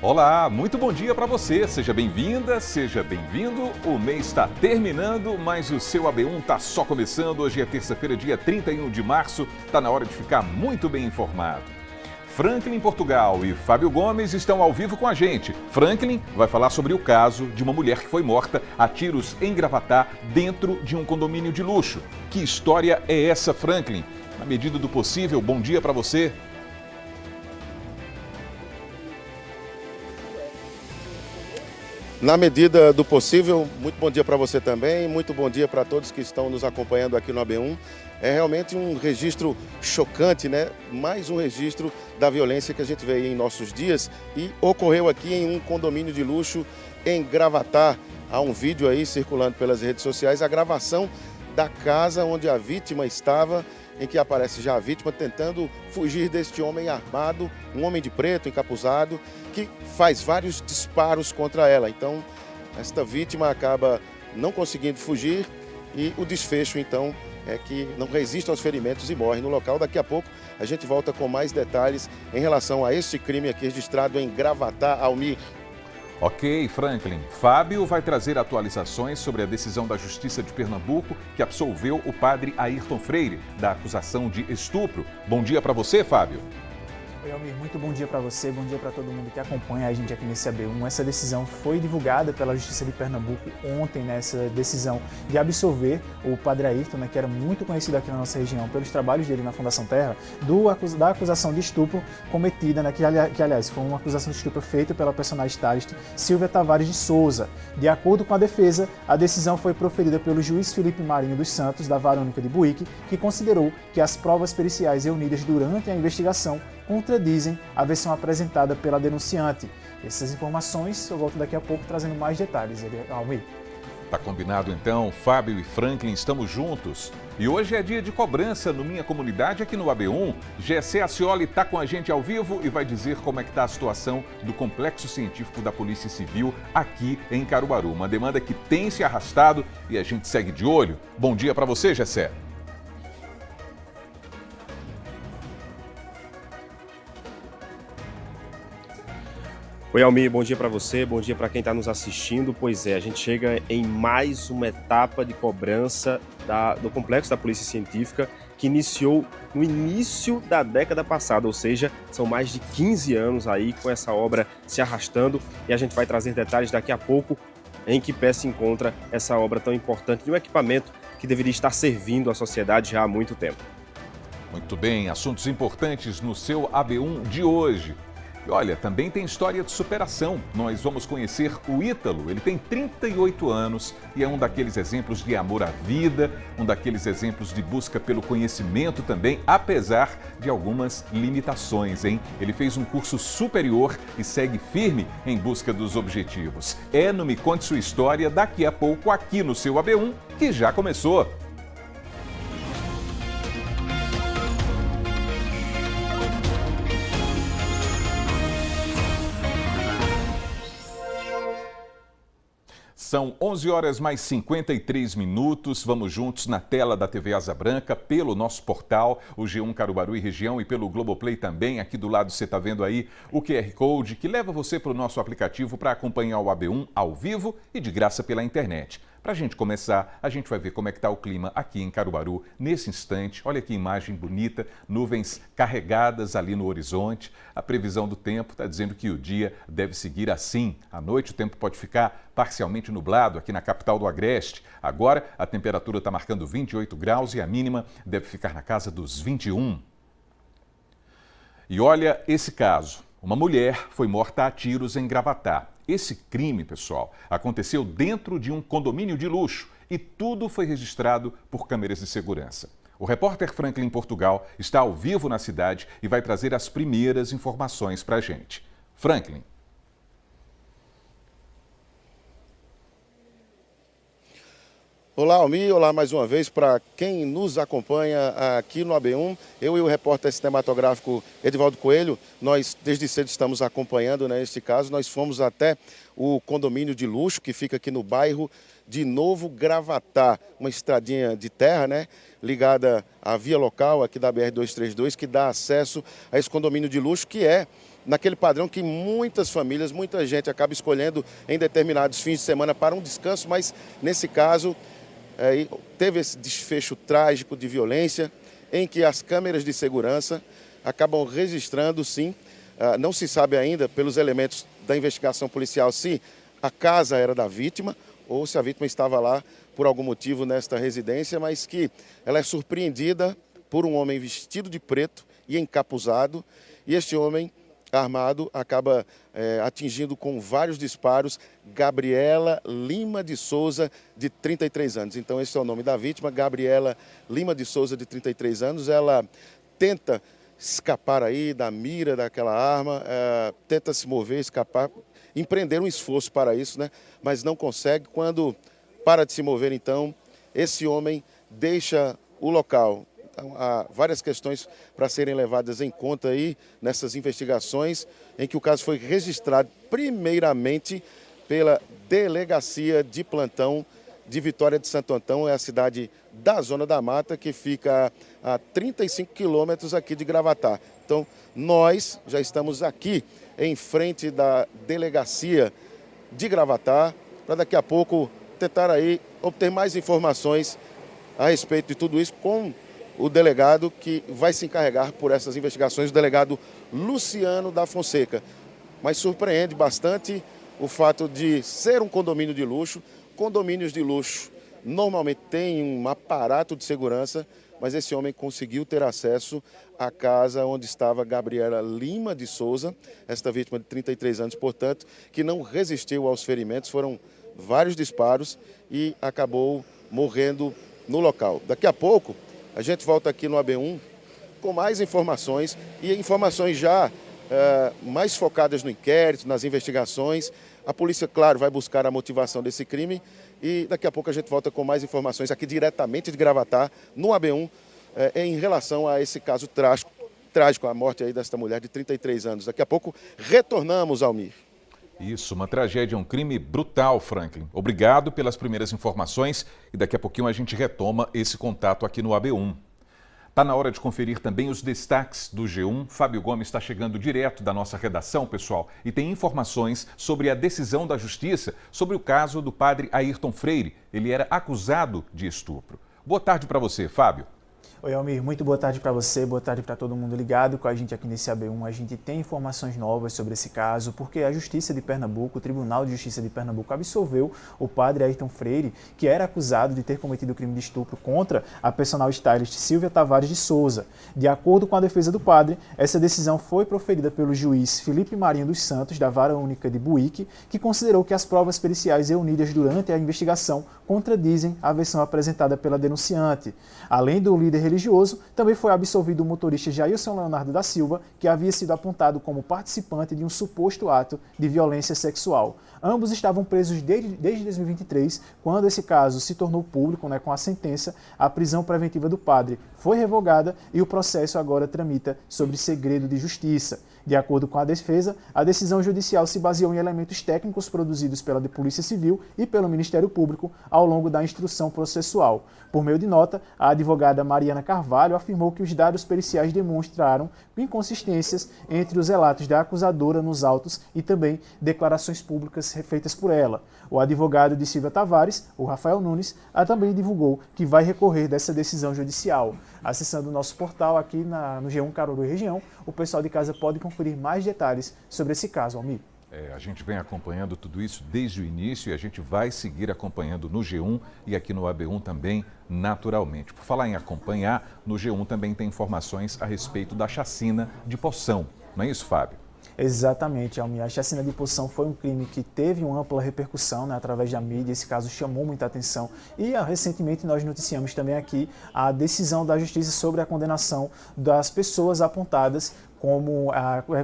Olá, muito bom dia para você. Seja bem-vinda, seja bem-vindo. O mês está terminando, mas o seu AB1 está só começando. Hoje é terça-feira, dia 31 de março. Está na hora de ficar muito bem informado. Franklin Portugal e Fábio Gomes estão ao vivo com a gente. Franklin vai falar sobre o caso de uma mulher que foi morta a tiros em Gravatá dentro de um condomínio de luxo. Que história é essa, Franklin? Na medida do possível, bom dia para você. Na medida do possível, muito bom dia para você também, muito bom dia para todos que estão nos acompanhando aqui no AB1. É realmente um registro chocante, né? Mais um registro da violência que a gente vê em nossos dias e ocorreu aqui em um condomínio de luxo em Gravatá. Há um vídeo aí circulando pelas redes sociais, a gravação da casa onde a vítima estava, em que aparece já a vítima tentando fugir deste homem armado, um homem de preto, encapuzado, que faz vários disparos contra ela. Então, esta vítima acaba não conseguindo fugir e o desfecho, então, é que não resiste aos ferimentos e morre no local. Daqui a pouco a gente volta com mais detalhes em relação a este crime aqui registrado em Gravatá, Almir. Ok, Franklin. Fábio vai trazer atualizações sobre a decisão da Justiça de Pernambuco que absolveu o padre Ayrton Freire da acusação de estupro. Bom dia para você, Fábio. Oi, Almir, muito bom dia para você, bom dia para todo mundo que acompanha a gente aqui nesse AB1. Essa decisão foi divulgada pela Justiça de Pernambuco ontem, nessa decisão de absolver o padre Ayrton, que era muito conhecido aqui na nossa região pelos trabalhos dele na Fundação Terra, da acusação de estupro cometida, que aliás foi uma acusação de estupro feita pela personagem stylist Silvia Tavares de Souza. De acordo com a defesa, a decisão foi proferida pelo juiz Felipe Marinho dos Santos, da Vara Única de Buíque, que considerou que as provas periciais reunidas durante a investigação contradizem a versão apresentada pela denunciante. Essas informações eu volto daqui a pouco trazendo mais detalhes, Almir. Tá combinado então, Fábio e Franklin estamos juntos. E hoje é dia de cobrança no Minha Comunidade aqui no AB1. Gessé Acioli está com a gente ao vivo e vai dizer como é que está a situação do Complexo Científico da Polícia Civil aqui em Caruaru. Uma demanda que tem se arrastado e a gente segue de olho. Bom dia para você, Gessé. Oi, Almir, bom dia para você, bom dia para quem está nos assistindo. Pois é, a gente chega em mais uma etapa de cobrança do Complexo da Polícia Científica, que iniciou no início da década passada, ou seja, são mais de 15 anos aí com essa obra se arrastando, e a gente vai trazer detalhes daqui a pouco em que pé se encontra essa obra tão importante de um equipamento que deveria estar servindo à sociedade já há muito tempo. Muito bem, assuntos importantes no seu AB1 de hoje. E olha, também tem história de superação. Nós vamos conhecer o Ítalo. Ele tem 38 anos e é um daqueles exemplos de amor à vida, um daqueles exemplos de busca pelo conhecimento também, apesar de algumas limitações, hein? Ele fez um curso superior e segue firme em busca dos objetivos. É no Me Conte Sua História daqui a pouco aqui no seu AB1, que já começou. São 11 horas mais 53 minutos. Vamos juntos na tela da TV Asa Branca, pelo nosso portal, o G1 Caruaru e Região, e pelo Globoplay também. Aqui do lado você está vendo aí o QR Code que leva você para o nosso aplicativo para acompanhar o AB1 ao vivo e de graça pela internet. Para a gente começar, a gente vai ver como é que está o clima aqui em Caruaru nesse instante. Olha que imagem bonita, nuvens carregadas ali no horizonte. A previsão do tempo está dizendo que o dia deve seguir assim. À noite o tempo pode ficar parcialmente nublado aqui na capital do Agreste. Agora a temperatura está marcando 28 graus e a mínima deve ficar na casa dos 21. E olha esse caso. Uma mulher foi morta a tiros em Gravatá. Esse crime, pessoal, aconteceu dentro de um condomínio de luxo e tudo foi registrado por câmeras de segurança. O repórter Franklin Portugal está ao vivo na cidade e vai trazer as primeiras informações para a gente. Franklin. Olá, Almir, olá mais uma vez para quem nos acompanha aqui no AB1. Eu e o repórter cinematográfico Edivaldo Coelho, nós desde cedo estamos acompanhando, né, este caso. Nós fomos até o condomínio de luxo que fica aqui no bairro de Novo Gravatá, uma estradinha de terra, né, ligada à via local aqui da BR-232, que dá acesso a esse condomínio de luxo, que é naquele padrão que muitas famílias, muita gente acaba escolhendo em determinados fins de semana para um descanso, mas nesse caso teve esse desfecho trágico de violência em que as câmeras de segurança acabam registrando, sim, não se sabe ainda pelos elementos da investigação policial se a casa era da vítima ou se a vítima estava lá por algum motivo nesta residência, mas que ela é surpreendida por um homem vestido de preto e encapuzado, e este homem armado acaba atingindo com vários disparos Gabriela Lima de Souza, de 33 anos. Então esse é o nome da vítima, Gabriela Lima de Souza, de 33 anos. Ela tenta escapar aí da mira daquela arma, tenta se mover, escapar, empreender um esforço para isso, né? Mas não consegue. Quando para de se mover, então, esse homem deixa o local. Então, há várias questões para serem levadas em conta aí nessas investigações, em que o caso foi registrado primeiramente pela Delegacia de Plantão de Vitória de Santo Antão, é a cidade da Zona da Mata, que fica a 35 quilômetros aqui de Gravatá. Então, nós já estamos aqui em frente da Delegacia de Gravatá, para daqui a pouco tentar aí obter mais informações a respeito de tudo isso com o delegado que vai se encarregar por essas investigações, o delegado Luciano da Fonseca. Mas surpreende bastante o fato de ser um condomínio de luxo. Condomínios de luxo normalmente têm um aparato de segurança, mas esse homem conseguiu ter acesso à casa onde estava Gabriela Lima de Souza, esta vítima de 33 anos, portanto, que não resistiu aos ferimentos, foram vários disparos e acabou morrendo no local. Daqui a pouco a gente volta aqui no AB1 com mais informações e informações já mais focadas no inquérito, nas investigações. A polícia, claro, vai buscar a motivação desse crime e daqui a pouco a gente volta com mais informações aqui diretamente de Gravatá, no AB1, em relação a esse caso trágico, a morte aí desta mulher de 33 anos. Daqui a pouco retornamos, Almir. Isso, uma tragédia, um crime brutal, Franklin. Obrigado pelas primeiras informações e daqui a pouquinho a gente retoma esse contato aqui no AB1. Está na hora de conferir também os destaques do G1. Fábio Gomes está chegando direto da nossa redação, pessoal, e tem informações sobre a decisão da Justiça sobre o caso do padre Ayrton Freire. Ele era acusado de estupro. Boa tarde para você, Fábio. Oi, Almir, muito boa tarde para você, boa tarde para todo mundo ligado com a gente aqui nesse AB1. A gente tem informações novas sobre esse caso, porque a Justiça de Pernambuco, o Tribunal de Justiça de Pernambuco, absolveu o padre Ayrton Freire, que era acusado de ter cometido o crime de estupro contra a personal stylist Silvia Tavares de Souza. De acordo com a defesa do padre, essa decisão foi proferida pelo juiz Felipe Marinho dos Santos, da Vara Única de Buíque, que considerou que as provas periciais reunidas durante a investigação contradizem a versão apresentada pela denunciante. Além do líder religioso, também foi absolvido o motorista Jailson Leonardo da Silva, que havia sido apontado como participante de um suposto ato de violência sexual. Ambos estavam presos desde 2023, quando esse caso se tornou público, com a sentença. A prisão preventiva do padre foi revogada e o processo agora tramita sobre segredo de justiça. De acordo com a defesa, a decisão judicial se baseou em elementos técnicos produzidos pela Polícia Civil e pelo Ministério Público ao longo da instrução processual. Por meio de nota, a advogada Mariana Carvalho afirmou que os dados periciais demonstraram inconsistências entre os relatos da acusadora nos autos e também declarações públicas feitas por ela. O advogado de Silvia Tavares, o Rafael Nunes, também divulgou que vai recorrer dessa decisão judicial. Acessando o nosso portal aqui no G1 Caruaru e Região, o pessoal de casa pode conferir mais detalhes sobre esse caso, Almir. A gente vem acompanhando tudo isso desde o início e a gente vai seguir acompanhando no G1 e aqui no AB1 também, naturalmente. Por falar em acompanhar, no G1 também tem informações a respeito da chacina de Poção. Não é isso, Fábio? Exatamente, Almir. A chacina de Poção foi um crime que teve uma ampla repercussão através da mídia. Esse caso chamou muita atenção e recentemente nós noticiamos também aqui a decisão da Justiça sobre a condenação das pessoas apontadas como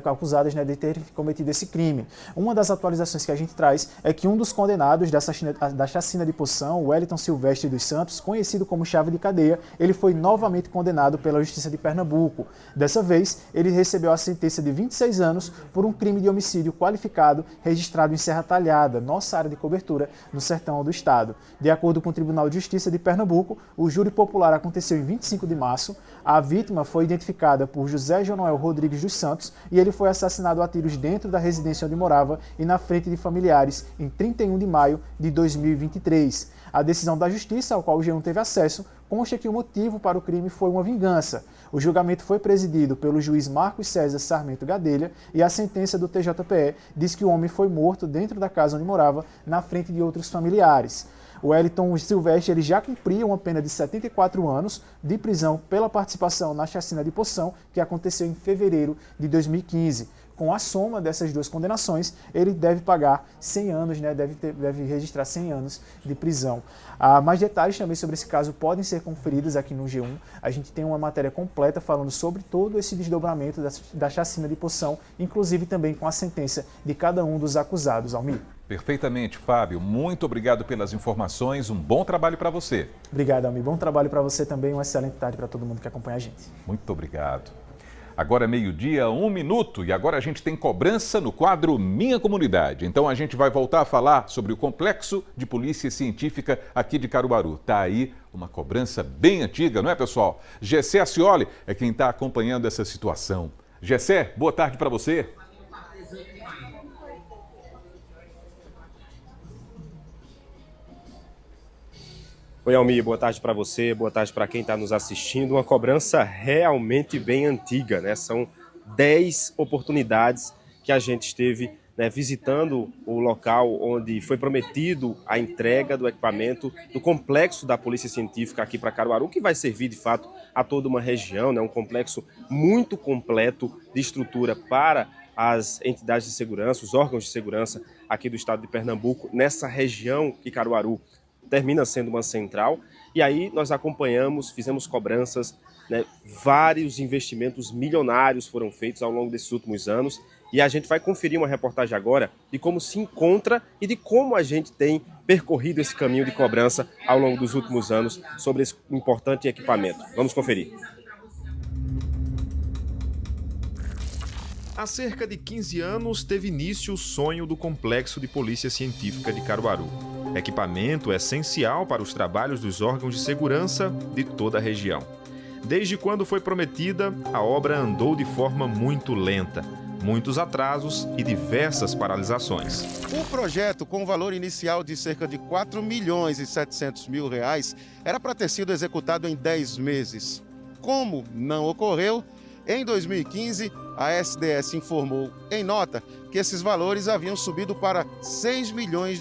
acusadas de ter cometido esse crime. Uma das atualizações que a gente traz é que um dos condenados da chacina de Poção, o Wellington Silvestre dos Santos, conhecido como Chave de Cadeia, ele foi novamente condenado pela Justiça de Pernambuco. Dessa vez, ele recebeu a sentença de 26 anos por um crime de homicídio qualificado registrado em Serra Talhada, nossa área de cobertura no sertão do estado. De acordo com o Tribunal de Justiça de Pernambuco, o júri popular aconteceu em 25 de março. A vítima foi identificada por José Jonoel Rodrigues Rodrigues dos Santos e ele foi assassinado a tiros dentro da residência onde morava e na frente de familiares em 31 de maio de 2023. A decisão da Justiça, ao qual o G1 teve acesso, consta que o motivo para o crime foi uma vingança. O julgamento foi presidido pelo juiz Marcos César Sarmento Gadelha e a sentença do TJPE diz que o homem foi morto dentro da casa onde morava, na frente de outros familiares. O Wellington Silvestre ele já cumpria uma pena de 74 anos de prisão pela participação na chacina de Poção, que aconteceu em fevereiro de 2015. Com a soma dessas duas condenações, ele deve pagar 100 anos, né? deve registrar 100 anos de prisão. Mais detalhes também sobre esse caso podem ser conferidos aqui no G1. A gente tem uma matéria completa falando sobre todo esse desdobramento da chacina de Poção, inclusive também com a sentença de cada um dos acusados, Almir. Perfeitamente, Fábio. Muito obrigado pelas informações. Um bom trabalho para você. Obrigado, Almir. Bom trabalho para você também. Uma excelente tarde para todo mundo que acompanha a gente. Muito obrigado. Agora é meio-dia, 1 minuto, e agora a gente tem cobrança no quadro Minha Comunidade. Então a gente vai voltar a falar sobre o Complexo de Polícia Científica aqui de Caruaru. Tá aí uma cobrança bem antiga, não é, pessoal? Gessé Acioli é quem está acompanhando essa situação. Gessé, boa tarde para você. Oi, Almir, boa tarde para você, boa tarde para quem está nos assistindo. Uma cobrança realmente bem antiga, né? São 10 oportunidades que a gente esteve, né, visitando o local onde foi prometido a entrega do equipamento do complexo da Polícia Científica aqui para Caruaru, que vai servir de fato a toda uma região, né? Um complexo muito completo de estrutura para as entidades de segurança, os órgãos de segurança aqui do estado de Pernambuco, nessa região que Caruaru termina sendo uma central. E aí nós acompanhamos, fizemos cobranças, né, vários investimentos milionários foram feitos ao longo desses últimos anos, e a gente vai conferir uma reportagem agora de como se encontra e de como a gente tem percorrido esse caminho de cobrança ao longo dos últimos anos sobre esse importante equipamento. Vamos conferir. Há cerca de 15 anos teve início o sonho do Complexo de Polícia Científica de Caruaru. Equipamento essencial para os trabalhos dos órgãos de segurança de toda a região. Desde quando foi prometida, a obra andou de forma muito lenta, muitos atrasos e diversas paralisações. O projeto, com valor inicial de cerca de R$ 4.700.000, era para ter sido executado em 10 meses. Como não ocorreu, em 2015, a SDS informou em nota que esses valores haviam subido para R$ 6 milhões.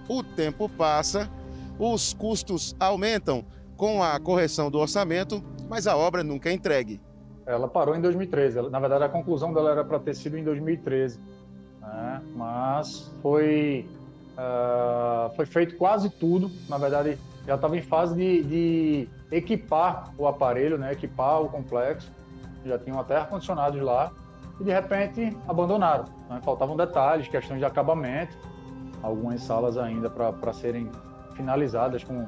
O tempo passa, os custos aumentam com a correção do orçamento, mas a obra nunca é entregue. Ela parou em 2013. Na verdade, a conclusão dela era para ter sido em 2013, né? Mas foi feito quase tudo. Na verdade, já estava em fase de equipar o aparelho, né? Equipar o complexo. Já tinham até ar-condicionados lá e, de repente, abandonaram, né? Faltavam detalhes, questões de acabamento, algumas salas ainda para serem finalizadas com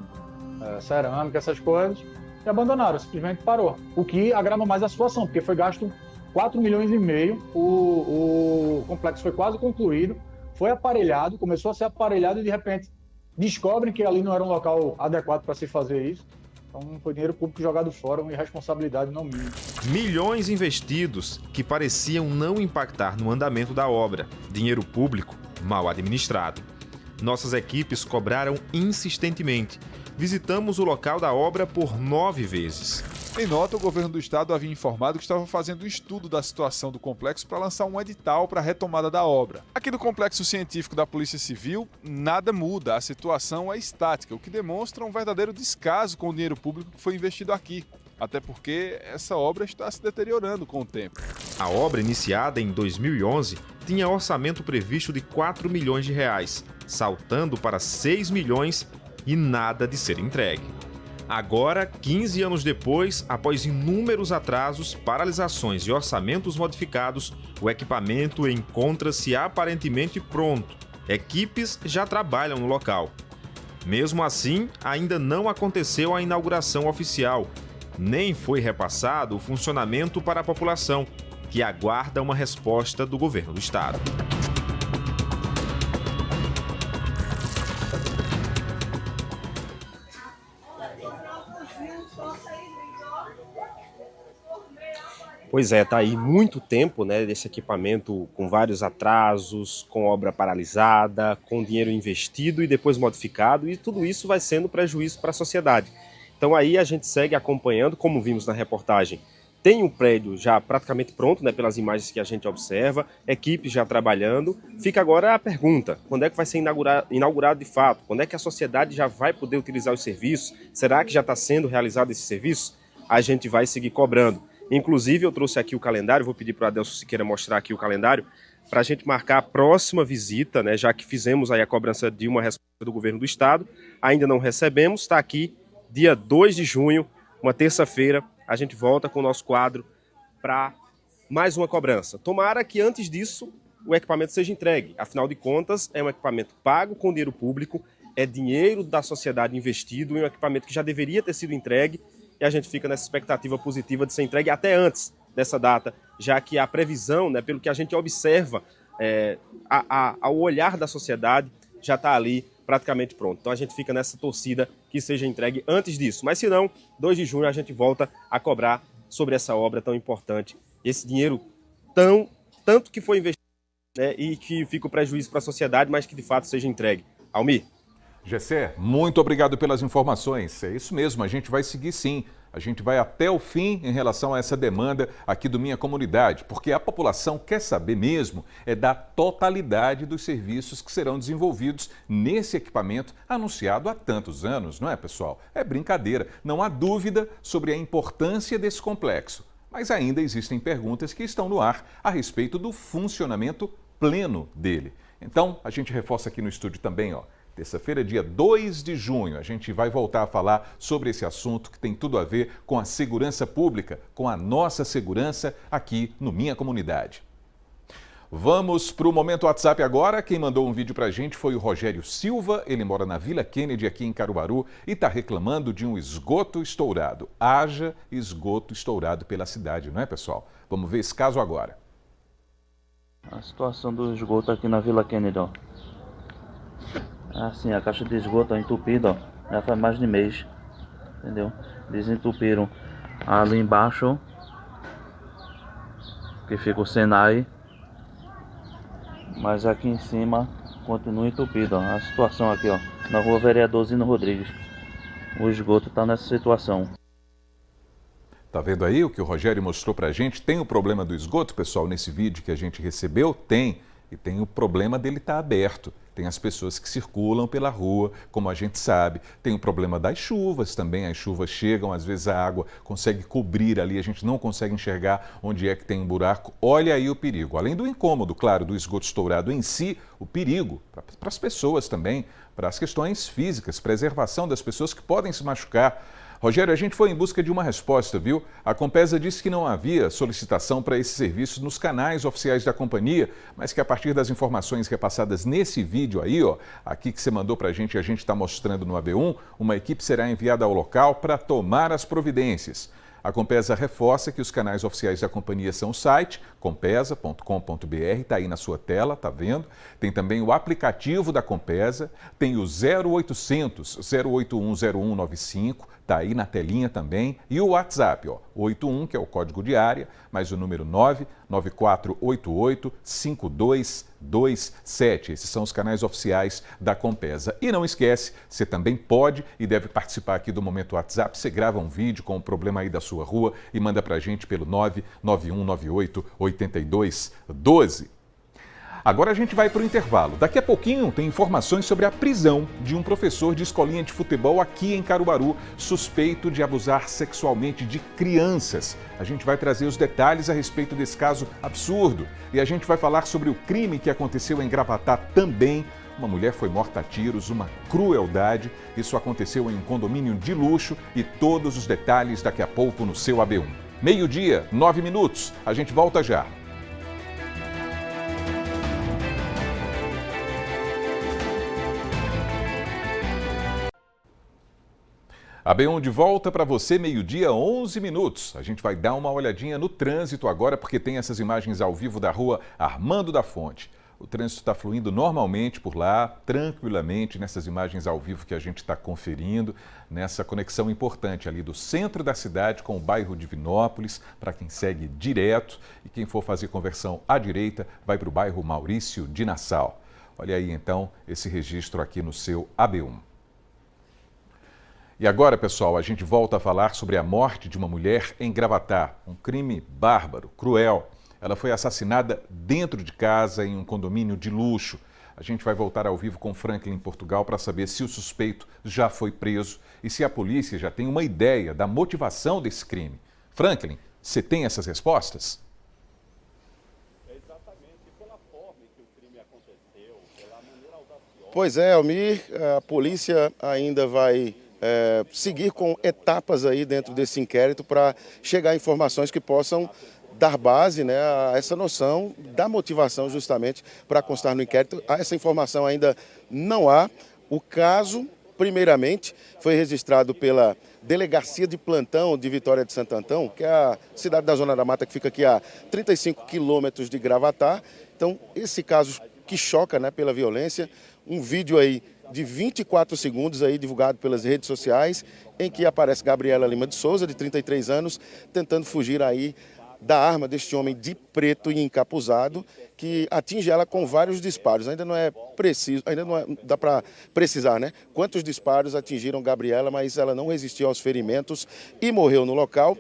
cerâmica, essas coisas, e abandonaram, simplesmente parou. O que agrava mais a situação, porque foi gasto 4 milhões e meio, o complexo foi quase concluído, foi aparelhado, começou a ser aparelhado e, de repente, descobrem que ali não era um local adequado para se fazer isso. Então, foi dinheiro público jogado fora, uma irresponsabilidade não mínima. Milhões investidos que pareciam não impactar no andamento da obra. Dinheiro público mal administrado. Nossas equipes cobraram insistentemente. Visitamos o local da obra por 9 vezes. Em nota, o governo do estado havia informado que estava fazendo um estudo da situação do complexo para lançar um edital para a retomada da obra. Aqui no Complexo Científico da Polícia Civil, nada muda, a situação é estática, o que demonstra um verdadeiro descaso com o dinheiro público que foi investido aqui. Até porque essa obra está se deteriorando com o tempo. A obra, iniciada em 2011, tinha orçamento previsto de R$ 4 milhões, saltando para 6 milhões e nada de ser entregue. Agora, 15 anos depois, após inúmeros atrasos, paralisações e orçamentos modificados, o equipamento encontra-se aparentemente pronto. Equipes já trabalham no local. Mesmo assim, ainda não aconteceu a inauguração oficial, nem foi repassado o funcionamento para a população, que aguarda uma resposta do governo do estado. Pois é, tá aí muito tempo, né, desse equipamento com vários atrasos, com obra paralisada, com dinheiro investido e depois modificado, e tudo isso vai sendo prejuízo para a sociedade. Então aí a gente segue acompanhando, como vimos na reportagem. Tem um prédio já praticamente pronto, né, pelas imagens que a gente observa, equipes já trabalhando. Fica agora a pergunta, quando é que vai ser inaugurado de fato? Quando é que a sociedade já vai poder utilizar os serviços? Será que já está sendo realizado esse serviço? A gente vai seguir cobrando. Inclusive, eu trouxe aqui o calendário, vou pedir para o Adelson Siqueira mostrar aqui o calendário, para a gente marcar a próxima visita, né, já que fizemos aí a cobrança de uma resposta do governo do estado, ainda não recebemos, está aqui, dia 2 de junho, uma terça-feira, a gente volta com o nosso quadro para mais uma cobrança. Tomara que antes disso o equipamento seja entregue. Afinal de contas, é um equipamento pago com dinheiro público, é dinheiro da sociedade investido em um equipamento que já deveria ter sido entregue e a gente fica nessa expectativa positiva de ser entregue até antes dessa data, já que a previsão, né, pelo que a gente observa, ao olhar da sociedade, já está ali praticamente pronto. Então a gente fica nessa torcida que seja entregue antes disso. Mas se não, 2 de junho a gente volta a cobrar sobre essa obra tão importante. Esse dinheiro tanto que foi investido, né, e que fica o prejuízo para a sociedade, mas que de fato seja entregue. Almir. Gessé, muito obrigado pelas informações. É isso mesmo, a gente vai seguir sim. A gente vai até o fim em relação a essa demanda aqui do Minha Comunidade, porque a população quer saber mesmo da totalidade dos serviços que serão desenvolvidos nesse equipamento anunciado há tantos anos, não é, pessoal? É brincadeira, não há dúvida sobre a importância desse complexo. Mas ainda existem perguntas que estão no ar a respeito do funcionamento pleno dele. Então, a gente reforça aqui no estúdio também, ó. Terça-feira, dia 2 de junho, a gente vai voltar a falar sobre esse assunto que tem tudo a ver com a segurança pública, com a nossa segurança aqui no Minha Comunidade. Vamos para o Momento WhatsApp agora. Quem mandou um vídeo para a gente foi o Rogério Silva. Ele mora na Vila Kennedy, aqui em Caruaru, e está reclamando de um esgoto estourado. Haja esgoto estourado pela cidade, não é, pessoal? Vamos ver esse caso agora. A situação do esgoto aqui na Vila Kennedy, ó. Assim, a caixa de esgoto entupida, ó, já faz mais de mês, entendeu? Desentupiram ali embaixo, que fica o Senai, mas aqui em cima continua entupido, ó. A situação aqui, ó, na rua Vereador Zino Rodrigues, o esgoto tá nessa situação. Tá vendo aí o que o Rogério mostrou pra gente? Tem o problema do esgoto, pessoal, nesse vídeo que a gente recebeu? Tem. E tem o problema dele estar aberto. Tem as pessoas que circulam pela rua, como a gente sabe. Tem o problema das chuvas também. As chuvas chegam, às vezes a água consegue cobrir ali, a gente não consegue enxergar onde é que tem um buraco. Olha aí o perigo. Além do incômodo, claro, do esgoto estourado em si, o perigo para as pessoas também, para as questões físicas, preservação das pessoas que podem se machucar. Rogério, a gente foi em busca de uma resposta, viu? A Compesa disse que não havia solicitação para esses serviços nos canais oficiais da companhia, mas que a partir das informações repassadas nesse vídeo aí, ó, aqui que você mandou para a gente está mostrando no AB1, uma equipe será enviada ao local para tomar as providências. A Compesa reforça que os canais oficiais da companhia são o site compesa.com.br, está aí na sua tela, tá vendo? Tem também o aplicativo da Compesa, tem o 0800 081 0195, tá aí na telinha também, e o WhatsApp, ó, 81, que é o código de área, mais o número 99488 5227. Esses são os canais oficiais da Compesa. E não esquece, você também pode e deve participar aqui do Momento WhatsApp. Você grava um vídeo com o problema aí da sua rua e manda pra gente pelo 99198 8212. Agora a gente vai para o intervalo. Daqui a pouquinho tem informações sobre a prisão de um professor de escolinha de futebol aqui em Caruaru, suspeito de abusar sexualmente de crianças. A gente vai trazer os detalhes a respeito desse caso absurdo. E a gente vai falar sobre o crime que aconteceu em Gravatá também. Uma mulher foi morta a tiros, uma crueldade. Isso aconteceu em um condomínio de luxo e todos os detalhes daqui a pouco no seu AB1. 12h, 9 minutos. A gente volta já. AB1 de volta para você, 12h, 11 minutos. A gente vai dar uma olhadinha no trânsito agora, porque tem essas imagens ao vivo da rua Armando da Fonte. O trânsito está fluindo normalmente por lá, tranquilamente, nessas imagens ao vivo que a gente está conferindo, nessa conexão importante ali do centro da cidade com o bairro Divinópolis, para quem segue direto, e quem for fazer conversão à direita vai para o bairro Maurício de Nassau. Olha aí então esse registro aqui no seu AB1. E agora, pessoal, a gente volta a falar sobre a morte de uma mulher em Gravatá, um crime bárbaro, cruel. Ela foi assassinada dentro de casa em um condomínio de luxo. A gente vai voltar ao vivo com Franklin em Portugal para saber se o suspeito já foi preso e se a polícia já tem uma ideia da motivação desse crime. Franklin, você tem essas respostas? Pois é, Almir, a polícia ainda vai seguir com etapas aí dentro desse inquérito para chegar a informações que possam dar base, né, a essa noção da motivação justamente para constar no inquérito. Essa informação ainda não há. O caso, primeiramente, foi registrado pela Delegacia de Plantão de Vitória de Santo Antão, que é a cidade da Zona da Mata que fica aqui a 35 quilômetros de Gravatá. Então, esse caso que choca, né, pela violência, um vídeo aí de 24 segundos aí divulgado pelas redes sociais, em que aparece Gabriela Lima de Souza, de 33 anos, tentando fugir aí da arma deste homem de preto e encapuzado, que atinge ela com vários disparos. Ainda não é preciso, ainda não dá para precisar, né? Quantos disparos atingiram Gabriela, mas ela não resistiu aos ferimentos e morreu no local.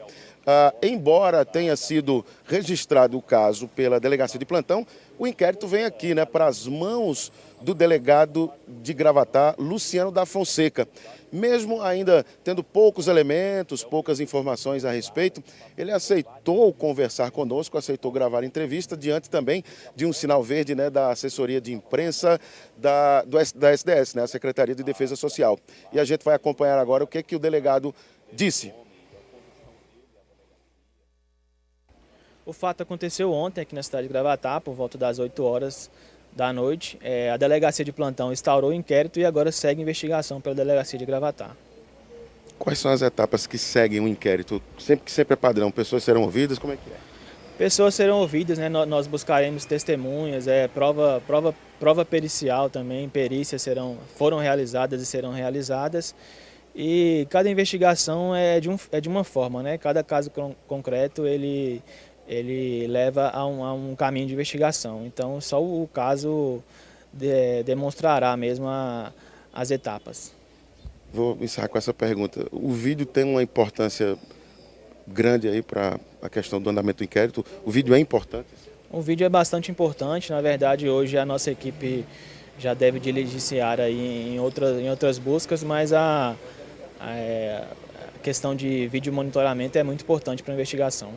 Embora tenha sido registrado o caso pela Delegacia de Plantão, o inquérito vem aqui, né, para as mãos do delegado de Gravatá, Luciano da Fonseca. Mesmo ainda tendo poucos elementos, poucas informações a respeito, ele aceitou conversar conosco, aceitou gravar a entrevista, diante também de um sinal verde, né, da assessoria de imprensa da SDS, né, a Secretaria de Defesa Social. E a gente vai acompanhar agora o que o delegado disse. O fato aconteceu ontem aqui na cidade de Gravatá, por volta das 8 horas da noite. A Delegacia de Plantão instaurou o inquérito e agora segue a investigação pela Delegacia de Gravatá. Quais são as etapas que seguem o inquérito? Sempre é padrão, pessoas serão ouvidas, como é que é? Pessoas serão ouvidas, né? Nós buscaremos testemunhas, prova pericial também, perícias foram realizadas e serão realizadas. E cada investigação é de uma forma, né? Cada caso concreto ele leva a um caminho de investigação. Então, só o caso demonstrará mesmo as etapas. Vou encerrar com essa pergunta. O vídeo tem uma importância grande aí para a questão do andamento do inquérito? O vídeo é importante? O vídeo é bastante importante. Na verdade, hoje a nossa equipe já deve diligenciar aí em outras buscas, mas a questão de vídeo monitoramento é muito importante para a investigação.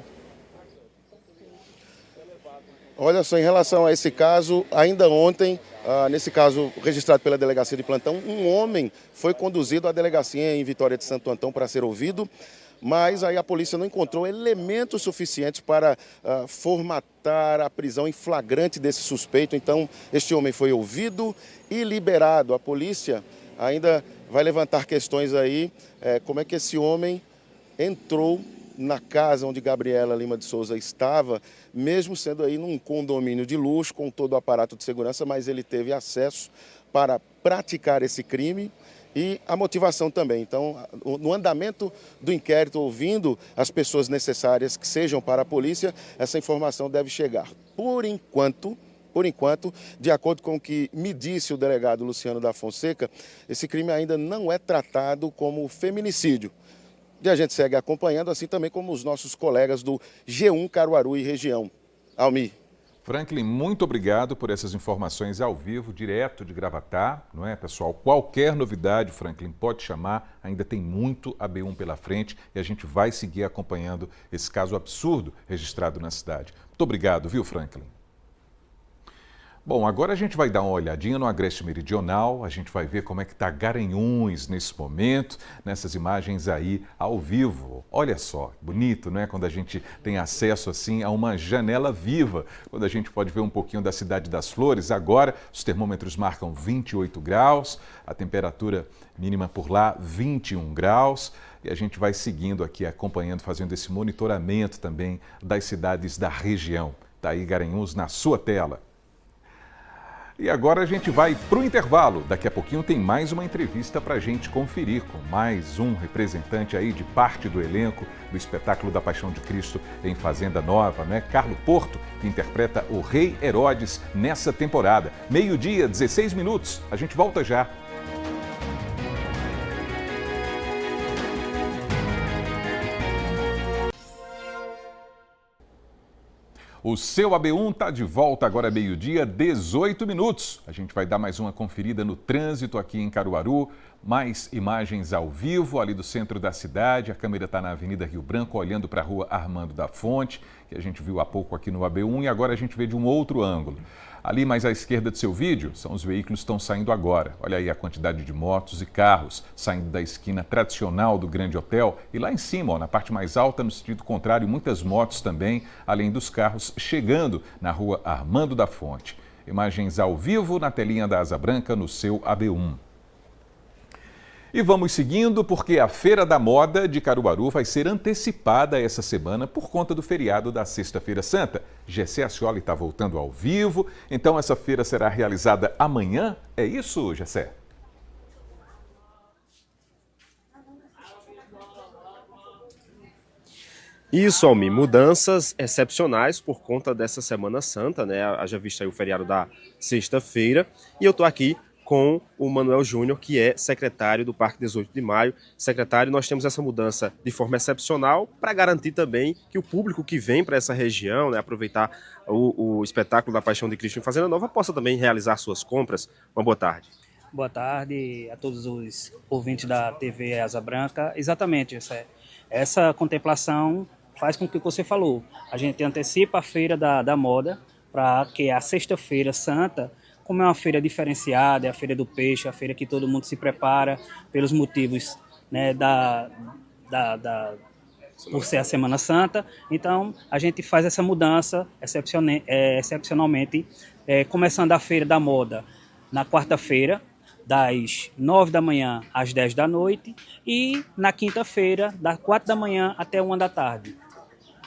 Olha só, em relação a esse caso, ainda ontem, nesse caso registrado pela Delegacia de Plantão, um homem foi conduzido à delegacia em Vitória de Santo Antão para ser ouvido, mas aí a polícia não encontrou elementos suficientes para formatar a prisão em flagrante desse suspeito. Então, este homem foi ouvido e liberado. A polícia ainda vai levantar questões aí, como é que esse homem entrou na casa onde Gabriela Lima de Souza estava, mesmo sendo aí num condomínio de luxo, com todo o aparato de segurança, mas ele teve acesso para praticar esse crime e a motivação também. Então, no andamento do inquérito, ouvindo as pessoas necessárias que sejam para a polícia, essa informação deve chegar. Por enquanto, de acordo com o que me disse o delegado Luciano da Fonseca, esse crime ainda não é tratado como feminicídio. E a gente segue acompanhando, assim também como os nossos colegas do G1 Caruaru e região. Almir. Franklin, muito obrigado por essas informações ao vivo, direto de Gravatá, não é, pessoal? Qualquer novidade, Franklin, pode chamar, ainda tem muito AB1 pela frente e a gente vai seguir acompanhando esse caso absurdo registrado na cidade. Muito obrigado, viu, Franklin? Bom, agora a gente vai dar uma olhadinha no Agreste Meridional, a gente vai ver como é que está Garanhuns nesse momento, nessas imagens aí ao vivo. Olha só, bonito, não é? Quando a gente tem acesso assim a uma janela viva, quando a gente pode ver um pouquinho da Cidade das Flores. Agora os termômetros marcam 28 graus, a temperatura mínima por lá 21 graus. E a gente vai seguindo aqui, acompanhando, fazendo esse monitoramento também das cidades da região. Está aí Garanhuns na sua tela. E agora a gente vai para o intervalo. Daqui a pouquinho tem mais uma entrevista para a gente conferir com mais um representante aí de parte do elenco do espetáculo da Paixão de Cristo em Fazenda Nova, né? Carlo Porto, que interpreta o Rei Herodes nessa temporada. 12h, 16 minutos. A gente volta já. O seu AB1 está de volta agora 12h, 18 minutos. A gente vai dar mais uma conferida no trânsito aqui em Caruaru. Mais imagens ao vivo ali do centro da cidade. A câmera está na Avenida Rio Branco, olhando para a rua Armando da Fonte, que a gente viu há pouco aqui no AB1, e agora a gente vê de um outro ângulo. Ali mais à esquerda do seu vídeo são os veículos que estão saindo agora. Olha aí a quantidade de motos e carros saindo da esquina tradicional do Grande Hotel. E lá em cima, ó, na parte mais alta, no sentido contrário, muitas motos também, além dos carros chegando na rua Armando da Fonte. Imagens ao vivo na telinha da Asa Branca no seu AB1. E vamos seguindo porque a Feira da Moda de Caruaru vai ser antecipada essa semana por conta do feriado da Sexta-feira Santa. Gessé Ascioli está voltando ao vivo, então essa feira será realizada amanhã. É isso, Gessé? Isso, Almi, mudanças excepcionais por conta dessa Semana Santa, né? Haja visto aí o feriado da sexta-feira, e eu estou aqui com o Manuel Júnior, que é secretário do Parque 18 de Maio. Secretário, nós temos essa mudança de forma excepcional para garantir também que o público que vem para essa região, né, aproveitar o espetáculo da Paixão de Cristo em Fazenda Nova, possa também realizar suas compras. Uma boa tarde. Boa tarde a todos os ouvintes da TV Asa Branca. Exatamente, essa contemplação faz com que você falou. A gente antecipa a Feira da Moda para que a Sexta-feira Santa, como é uma feira diferenciada, é a Feira do Peixe, a feira que todo mundo se prepara pelos motivos, né, por ser a Semana Santa. Então, a gente faz essa mudança excepcionalmente, começando a Feira da Moda na quarta-feira, das 9 da manhã às 10 da noite, e na quinta-feira, das 4 da manhã até 1 da tarde.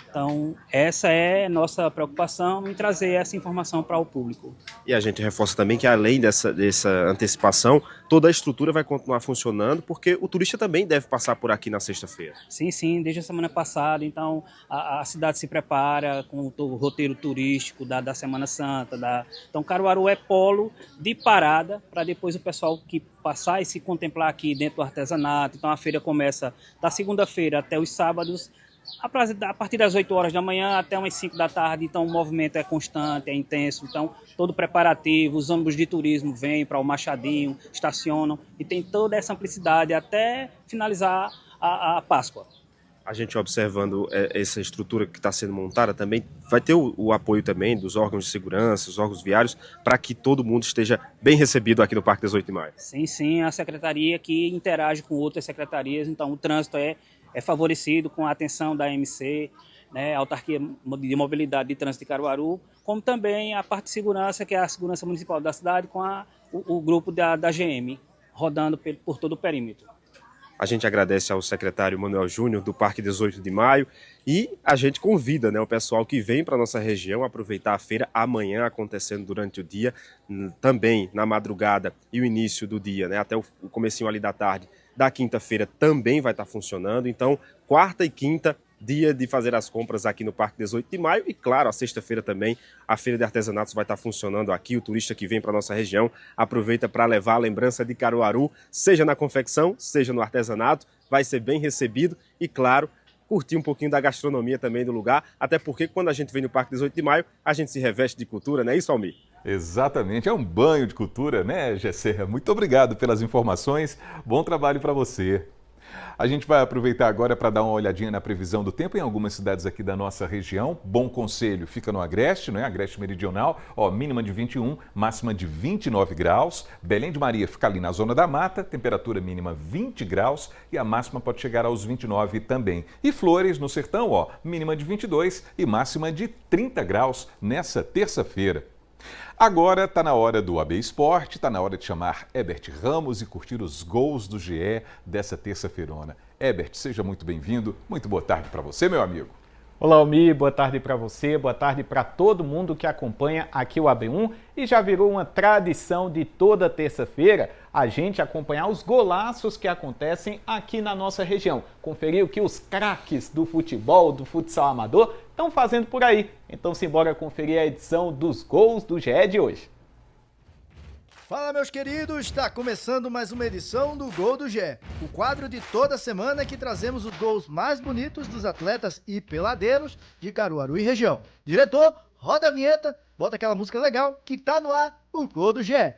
Então, essa é a nossa preocupação em trazer essa informação para o público. E a gente reforça também que, além dessa antecipação, toda a estrutura vai continuar funcionando, porque o turista também deve passar por aqui na sexta-feira. Sim, desde a semana passada. Então, a cidade se prepara com o roteiro turístico da Semana Santa. Então, Caruaru é polo de parada para depois o pessoal que passar e se contemplar aqui dentro do artesanato. Então, a feira começa da segunda-feira até os sábados, a partir das 8 horas da manhã até umas 5 da tarde. Então o movimento é constante, é intenso. Então todo preparativo, os ônibus de turismo vêm para o Machadinho, estacionam, e tem toda essa amplicidade até finalizar a Páscoa. A gente observando essa estrutura que está sendo montada também, vai ter o apoio também dos órgãos de segurança, os órgãos viários, para que todo mundo esteja bem recebido aqui no Parque 18 de Maio. Sim, a secretaria que interage com outras secretarias, então o trânsito é favorecido com a atenção da AMC, né, a Autarquia de Mobilidade de Trânsito de Caruaru, como também a parte de segurança, que é a Segurança Municipal da cidade, com o grupo da GM, rodando por todo o perímetro. A gente agradece ao secretário Manuel Júnior, do Parque 18 de Maio, e a gente convida, né, o pessoal que vem para a nossa região a aproveitar a feira amanhã, acontecendo durante o dia, também na madrugada e o início do dia, né, até o comecinho ali da tarde da quinta-feira também vai estar funcionando. Então, quarta e quinta, dia de fazer as compras aqui no Parque 18 de Maio, e claro, a sexta-feira também a Feira de Artesanatos vai estar funcionando aqui. O turista que vem para a nossa região aproveita para levar a lembrança de Caruaru, seja na confecção, seja no artesanato, vai ser bem recebido e, claro, curtir um pouquinho da gastronomia também do lugar, até porque quando a gente vem no Parque 18 de Maio, a gente se reveste de cultura, não é isso, Almir? Exatamente, é um banho de cultura, né, Gessé? Muito obrigado pelas informações, bom trabalho para você. A gente vai aproveitar agora para dar uma olhadinha na previsão do tempo em algumas cidades aqui da nossa região. Bom Conselho fica no Agreste, né? Agreste Meridional, mínima de 21, máxima de 29 graus. Belém de Maria fica ali na zona da mata, temperatura mínima 20 graus e a máxima pode chegar aos 29 também. E Flores, no Sertão, mínima de 22 e máxima de 30 graus nessa terça-feira. Agora está na hora do AB Esporte, está na hora de chamar Herbert Ramos e curtir os gols do GE dessa terça-feirona. Herbert, seja muito bem-vindo, muito boa tarde para você, meu amigo. Olá, Almir, boa tarde para você, boa tarde para todo mundo que acompanha aqui o AB1 e já virou uma tradição de toda terça-feira a gente acompanhar os golaços que acontecem aqui na nossa região. Conferir o que os craques do futebol, do futsal amador estão fazendo por aí. Então simbora conferir a edição dos gols do GE de hoje. Fala, meus queridos, está começando mais uma edição do Gol do GE, o quadro de toda semana que trazemos os gols mais bonitos dos atletas e peladeiros de Caruaru e região. Diretor, roda a vinheta, bota aquela música legal que tá no ar, o Gol do GE.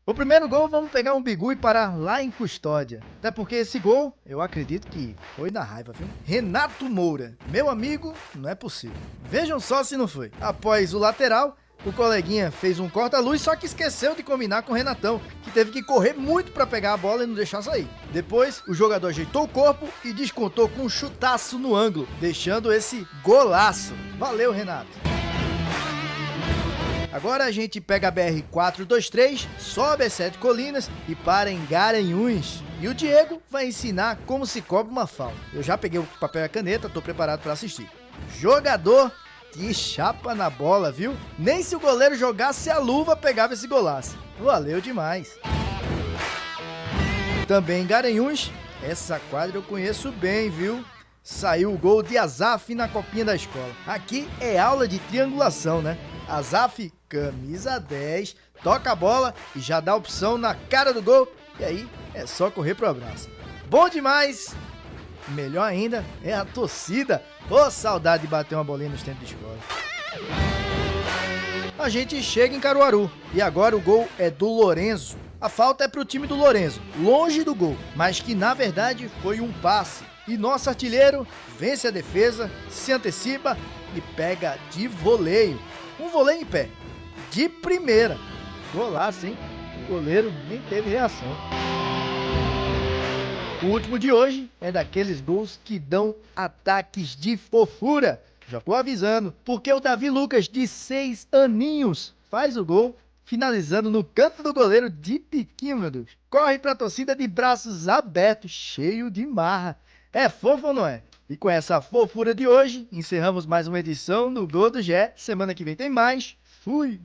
O primeiro gol, vamos pegar um bigu e parar lá em Custódia. Até porque esse gol, eu acredito que foi na raiva, viu? Renato Moura, meu amigo, não é possível. Vejam só se não foi. Após o lateral, o coleguinha fez um corta-luz, só que esqueceu de combinar com o Renatão, que teve que correr muito para pegar a bola e não deixar sair. Depois, o jogador ajeitou o corpo e descontou com um chutaço no ângulo, deixando esse golaço. Valeu, Renato! Agora a gente pega a BR-423, sobe as 7 colinas e para em Garanhuns. E o Diego vai ensinar como se cobra uma falta. Eu já peguei o papel e a caneta, tô preparado para assistir. Jogador que chapa na bola, viu? Nem se o goleiro jogasse a luva pegava esse golaço. Valeu demais. Também em Garanhuns, essa quadra eu conheço bem, viu? Saiu o gol de Azaf na copinha da escola. Aqui é aula de triangulação, né? Azaf, camisa 10, toca a bola e já dá opção na cara do gol. E aí é só correr pro abraço. Bom demais! Melhor ainda é a torcida. Ô, saudade de bater uma bolinha nos tempos de escola. A gente chega em Caruaru e agora o gol é do Lorenzo. A falta é pro time do Lorenzo, longe do gol, mas que na verdade foi um passe. E nosso artilheiro vence a defesa, se antecipa e pega de voleio. Um voleio em pé, de primeira. Golaço, hein? O goleiro nem teve reação. O último de hoje é daqueles gols que dão ataques de fofura. Já tô avisando, porque o Davi Lucas, de 6 aninhos, faz o gol, finalizando no canto do goleiro de piquinho, meu Deus. Corre pra torcida de braços abertos, cheio de marra. É fofo ou não é? E com essa fofura de hoje, encerramos mais uma edição do Gol do GE. Semana que vem tem mais. Fui!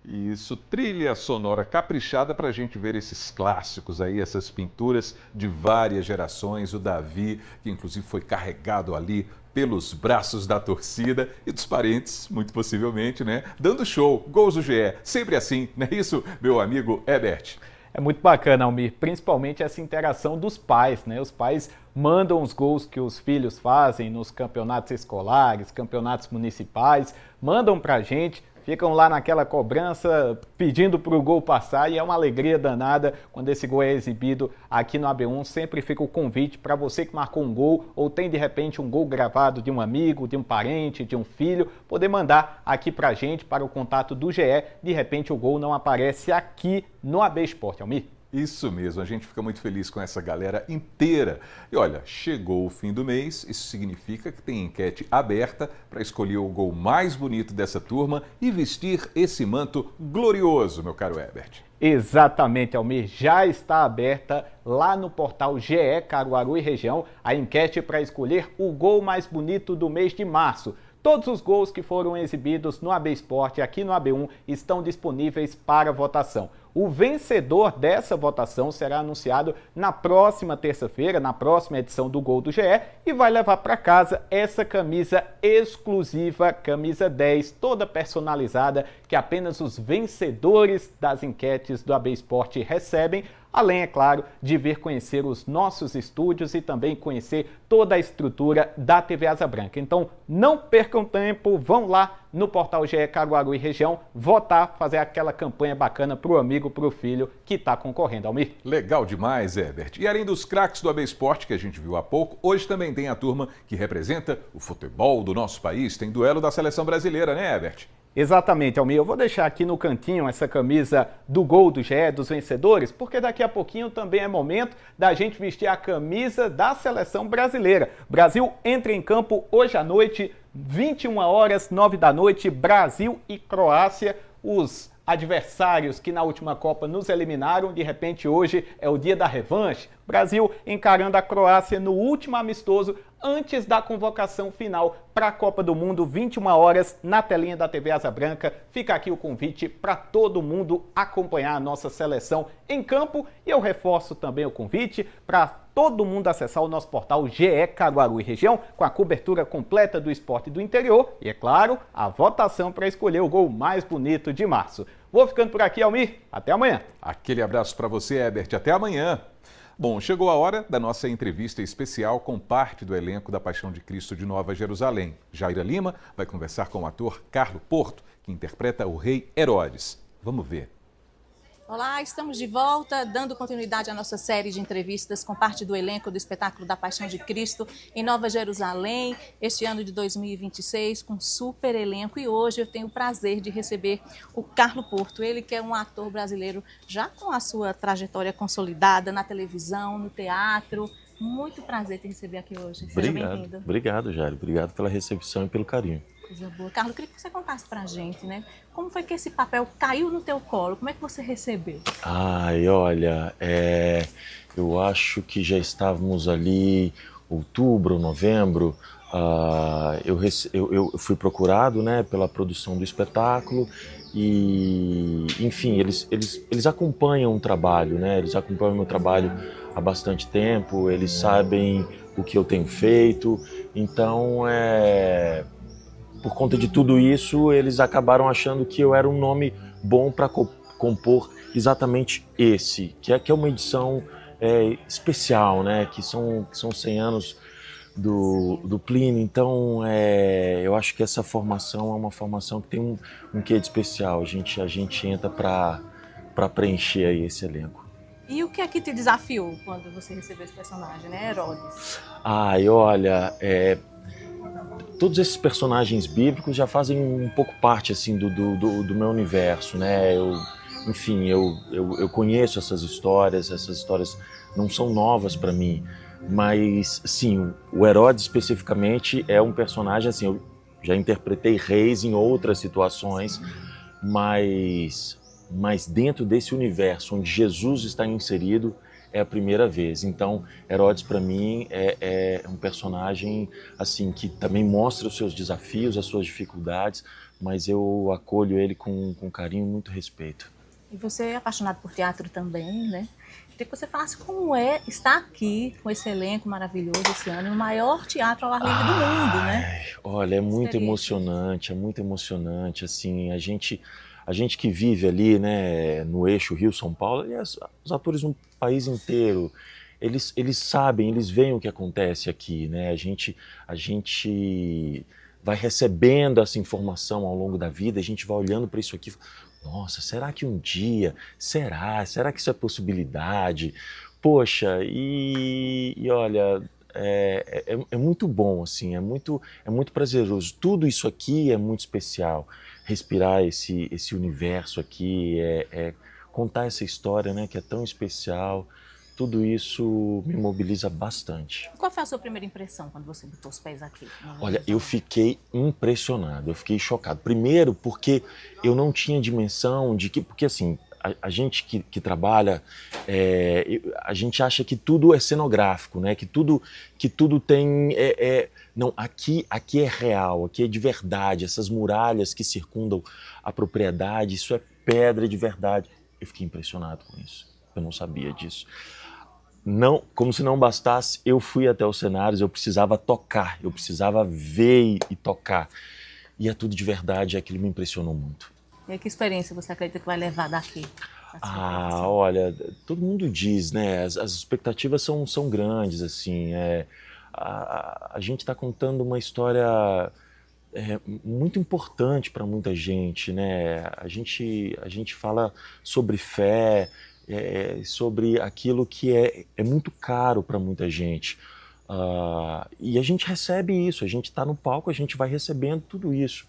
Isso, trilha sonora caprichada para a gente ver esses clássicos aí, essas pinturas de várias gerações. O Davi, que inclusive foi carregado ali pelos braços da torcida e dos parentes, muito possivelmente, né? Dando show, gols do GE, sempre assim, não é isso, meu amigo Herbert? É muito bacana, Almir, principalmente essa interação dos pais, né? Os pais mandam os gols que os filhos fazem nos campeonatos escolares, campeonatos municipais, mandam pra gente, ficam lá naquela cobrança pedindo para o gol passar e é uma alegria danada quando esse gol é exibido aqui no AB1. Sempre fica o convite para você que marcou um gol ou tem de repente um gol gravado de um amigo, de um parente, de um filho, poder mandar aqui para a gente, para o contato do GE. De repente o gol não aparece aqui no AB Esporte, Almir. Isso mesmo, a gente fica muito feliz com essa galera inteira. E olha, chegou o fim do mês, isso significa que tem enquete aberta para escolher o gol mais bonito dessa turma e vestir esse manto glorioso, meu caro Herbert. Exatamente, Almir, já está aberta lá no portal GE Caruaru e Região a enquete para escolher o gol mais bonito do mês de março. Todos os gols que foram exibidos no AB Esporte aqui no AB1 estão disponíveis para votação. O vencedor dessa votação será anunciado na próxima terça-feira, na próxima edição do Gol do GE, e vai levar para casa essa camisa exclusiva, camisa 10, toda personalizada, que apenas os vencedores das enquetes do AB Esporte recebem, além, é claro, de vir conhecer os nossos estúdios e também conhecer toda a estrutura da TV Asa Branca. Então, não percam tempo, vão lá no portal GE Caruaru e Região, votar, fazer aquela campanha bacana para o amigo, para o filho que está concorrendo, Almir. Legal demais, Herbert. E além dos craques do AB Esporte que a gente viu há pouco, hoje também tem a turma que representa o futebol do nosso país. Tem duelo da seleção brasileira, né, Herbert? Exatamente, Almir. Eu vou deixar aqui no cantinho essa camisa do gol do GE, dos vencedores, porque daqui a pouquinho também é momento da gente vestir a camisa da seleção brasileira. Brasil entra em campo hoje à noite, 21 horas, 9 da noite, Brasil e Croácia, os adversários que na última Copa nos eliminaram, de repente hoje é o dia da revanche. Brasil encarando a Croácia no último amistoso antes da convocação final para a Copa do Mundo, 21 horas, na telinha da TV Asa Branca. Fica aqui o convite para todo mundo acompanhar a nossa seleção em campo e eu reforço também o convite para todo mundo acessar o nosso portal GE Caruaru e Região com a cobertura completa do esporte do interior e, é claro, a votação para escolher o gol mais bonito de março. Vou ficando por aqui, Almir. Até amanhã. Aquele abraço para você, Herbert. Até amanhã. Bom, chegou a hora da nossa entrevista especial com parte do elenco da Paixão de Cristo de Nova Jerusalém. Jaira Lima vai conversar com o ator Carlo Porto, que interpreta o rei Herodes. Vamos ver. Olá, estamos de volta, dando continuidade à nossa série de entrevistas com parte do elenco do espetáculo da Paixão de Cristo em Nova Jerusalém, este ano de 2026, com super elenco. E hoje eu tenho o prazer de receber o Carlo Porto, ele que é um ator brasileiro já com a sua trajetória consolidada na televisão, no teatro. Muito prazer te receber aqui hoje. Seja bem-vindo. Obrigado, Jair. Obrigado pela recepção e pelo carinho. Coisa boa. Carlos, eu queria que você contasse pra gente, né? Como foi que esse papel caiu no teu colo? Como é que você recebeu? Ai, olha, eu acho que já estávamos ali, outubro, novembro, eu fui procurado, né, pela produção do espetáculo e, enfim, eles acompanham o trabalho, né? Eles acompanham o meu trabalho há bastante tempo, eles sabem o que eu tenho feito, então, por conta de tudo isso, eles acabaram achando que eu era um nome bom para compor exatamente esse, que é uma edição especial, né? Que são 100 anos do Plínio. Então, eu acho que essa formação é uma formação que tem um quê de especial. A gente entra para preencher aí esse elenco. E o que é que te desafiou quando você recebeu esse personagem, né, Herodes? Ai, olha, todos esses personagens bíblicos já fazem um pouco parte assim do meu universo, né? Eu conheço essas histórias não são novas para mim, mas sim, o Herodes especificamente é um personagem assim, eu já interpretei reis em outras situações, mas dentro desse universo onde Jesus está inserido, é a primeira vez. Então, Herodes, para mim, é um personagem assim que também mostra os seus desafios, as suas dificuldades, mas eu acolho ele com carinho e muito respeito. E você é apaixonado por teatro também, né? Queria que você falasse como é estar aqui com esse elenco maravilhoso esse ano, no maior teatro ao ar livre do mundo, né? Olha, é muito emocionante, assim, a gente que vive ali, né, no eixo Rio-São Paulo, e os atores no país inteiro, eles sabem, eles veem o que acontece aqui, né? A gente vai recebendo essa informação ao longo da vida, a gente vai olhando para isso aqui, nossa, será que um dia, será que isso é possibilidade? Poxa, e olha, é muito bom, assim, é muito prazeroso, tudo isso aqui é muito especial. Respirar esse universo aqui, contar essa história, né, que é tão especial, tudo isso me mobiliza bastante. Qual foi a sua primeira impressão quando você botou os pés aqui? Olha, eu fiquei impressionado, eu fiquei chocado. Primeiro porque eu não tinha dimensão de que, porque assim, a gente que trabalha, a gente acha que tudo é cenográfico, né? Que tudo tem... Não, aqui é real, aqui é de verdade. Essas muralhas que circundam a propriedade, isso é pedra de verdade. Eu fiquei impressionado com isso, eu não sabia disso. Não, como se não bastasse, eu fui até os cenários, eu precisava tocar, eu precisava ver e tocar. E é tudo de verdade, aquilo me impressionou muito. E que experiência você acredita que vai levar daqui? Olha, todo mundo diz, né? As expectativas são grandes, assim. A gente está contando uma história muito importante para muita gente, né? A gente fala sobre fé, sobre aquilo que é muito caro para muita gente. E a gente recebe isso, a gente está no palco, a gente vai recebendo tudo isso.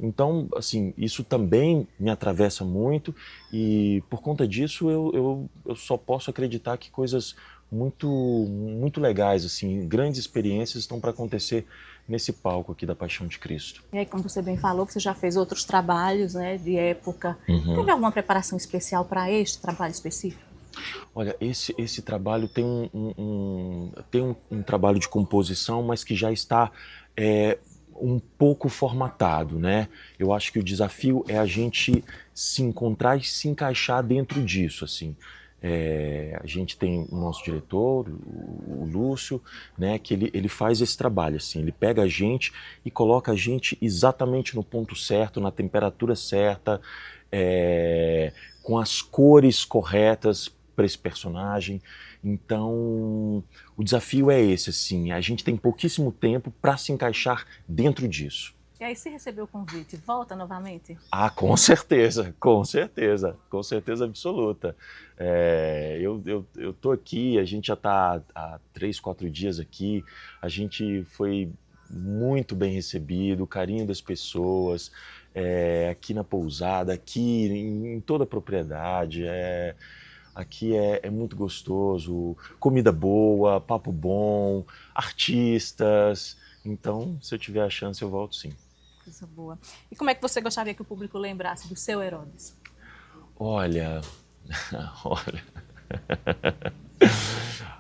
Então, assim, isso também me atravessa muito e por conta disso eu só posso acreditar que coisas muito legais, assim, grandes experiências estão para acontecer nesse palco aqui da Paixão de Cristo. E aí, como você bem falou, você já fez outros trabalhos, né, de época. Teve alguma preparação especial para este trabalho específico? Olha, esse trabalho tem um trabalho de composição, mas que já está um pouco formatado, né? Eu acho que o desafio é a gente se encontrar e se encaixar dentro disso, assim. A gente tem o nosso diretor, o Lúcio, né, que ele faz esse trabalho, assim, ele pega a gente e coloca a gente exatamente no ponto certo, na temperatura certa, com as cores corretas para esse personagem. Então, o desafio é esse, assim, a gente tem pouquíssimo tempo para se encaixar dentro disso. E aí, se recebeu o convite, volta novamente? Ah, com certeza absoluta. Eu tô aqui, a gente já está há 3, 4 dias aqui, a gente foi muito bem recebido, o carinho das pessoas, aqui na pousada, aqui em toda a propriedade, aqui é muito gostoso, comida boa, papo bom, artistas, então se eu tiver a chance eu volto sim. Coisa boa. E como é que você gostaria que o público lembrasse do seu Herodes? Olha,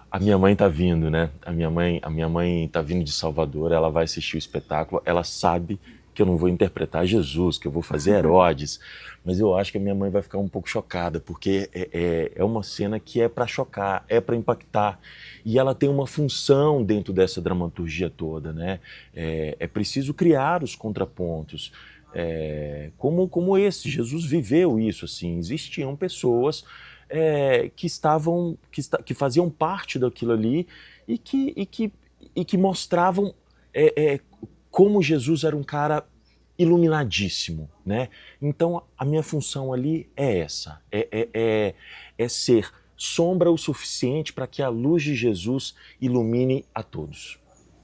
a minha mãe tá vindo, né? A minha mãe tá vindo de Salvador, ela vai assistir o espetáculo, ela sabe que eu não vou interpretar Jesus, que eu vou fazer Herodes, mas eu acho que a minha mãe vai ficar um pouco chocada, porque é uma cena que é para chocar, é para impactar, e ela tem uma função dentro dessa dramaturgia toda, né? É preciso criar os contrapontos, como esse, Jesus viveu isso, assim, existiam pessoas que faziam parte daquilo ali e que mostravam como Jesus era um cara iluminadíssimo, né? Então a minha função ali é essa, é ser sombra o suficiente para que a luz de Jesus ilumine a todos.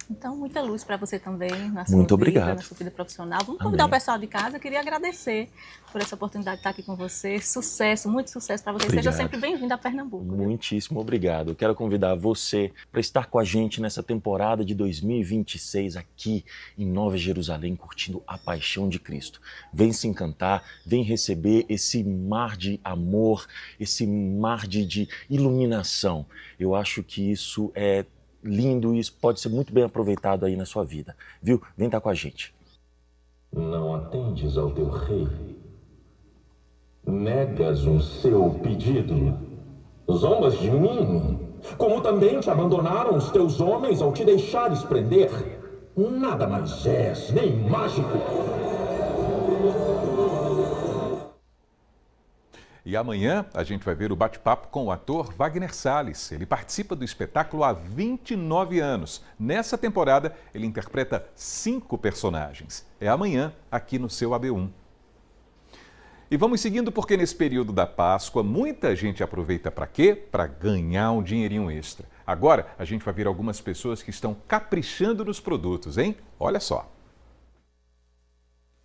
Então, muita luz para você também na sua Muito vida, obrigado. na sua vida profissional. Vamos convidar o pessoal de casa. Eu queria agradecer por essa oportunidade de estar aqui com você. Sucesso, muito sucesso para você. Obrigado. Seja sempre bem-vindo a Pernambuco. Muitíssimo obrigado. Eu quero convidar você para estar com a gente nessa temporada de 2026 aqui em Nova Jerusalém, curtindo a Paixão de Cristo. Vem se encantar, vem receber esse mar de amor, esse mar de iluminação. Eu acho que isso é lindo e isso pode ser muito bem aproveitado aí na sua vida, viu? Vem estar com a gente. Não atendes ao teu rei, negas um seu pedido, zombas de mim, como também te abandonaram os teus homens ao te deixares prender. Nada mais és, nem mágico. E amanhã a gente vai ver o bate-papo com o ator Wagner Salles. Ele participa do espetáculo há 29 anos. Nessa temporada, ele interpreta 5 personagens. É amanhã, aqui no seu AB1. E vamos seguindo porque nesse período da Páscoa, muita gente aproveita para quê? Para ganhar um dinheirinho extra. Agora, a gente vai ver algumas pessoas que estão caprichando nos produtos, hein? Olha só.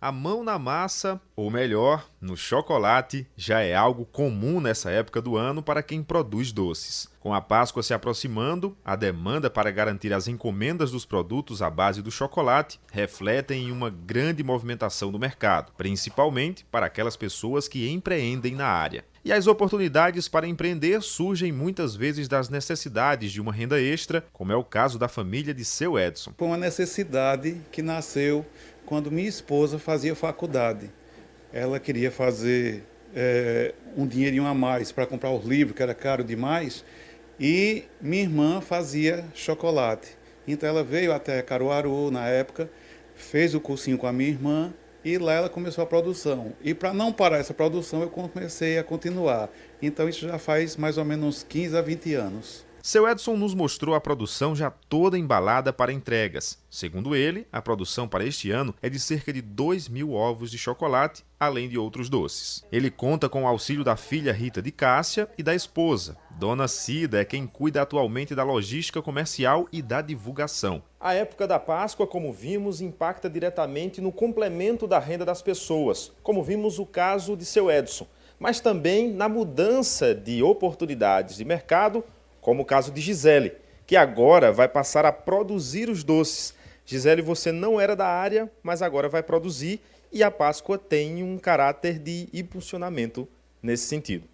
A mão na massa, ou melhor, no chocolate, já é algo comum nessa época do ano para quem produz doces. Com a Páscoa se aproximando, a demanda para garantir as encomendas dos produtos à base do chocolate refletem em uma grande movimentação do mercado, principalmente para aquelas pessoas que empreendem na área. E as oportunidades para empreender surgem muitas vezes das necessidades de uma renda extra, como é o caso da família de seu Edson. Foi uma necessidade que nasceu quando minha esposa fazia faculdade. Ela queria fazer um dinheirinho a mais para comprar os livros, que era caro demais, e minha irmã fazia chocolate. Então ela veio até Caruaru na época, fez o cursinho com a minha irmã, e lá ela começou a produção. E para não parar essa produção, eu comecei a continuar. Então isso já faz mais ou menos uns 15 a 20 anos. Seu Edson nos mostrou a produção já toda embalada para entregas. Segundo ele, a produção para este ano é de cerca de 2.000 ovos de chocolate, além de outros doces. Ele conta com o auxílio da filha Rita de Cássia e da esposa. Dona Cida é quem cuida atualmente da logística comercial e da divulgação. A época da Páscoa, como vimos, impacta diretamente no complemento da renda das pessoas, como vimos o caso de seu Edson, mas também na mudança de oportunidades de mercado, como o caso de Gisele, que agora vai passar a produzir os doces. Gisele, você não era da área, mas agora vai produzir, e a Páscoa tem um caráter de impulsionamento nesse sentido.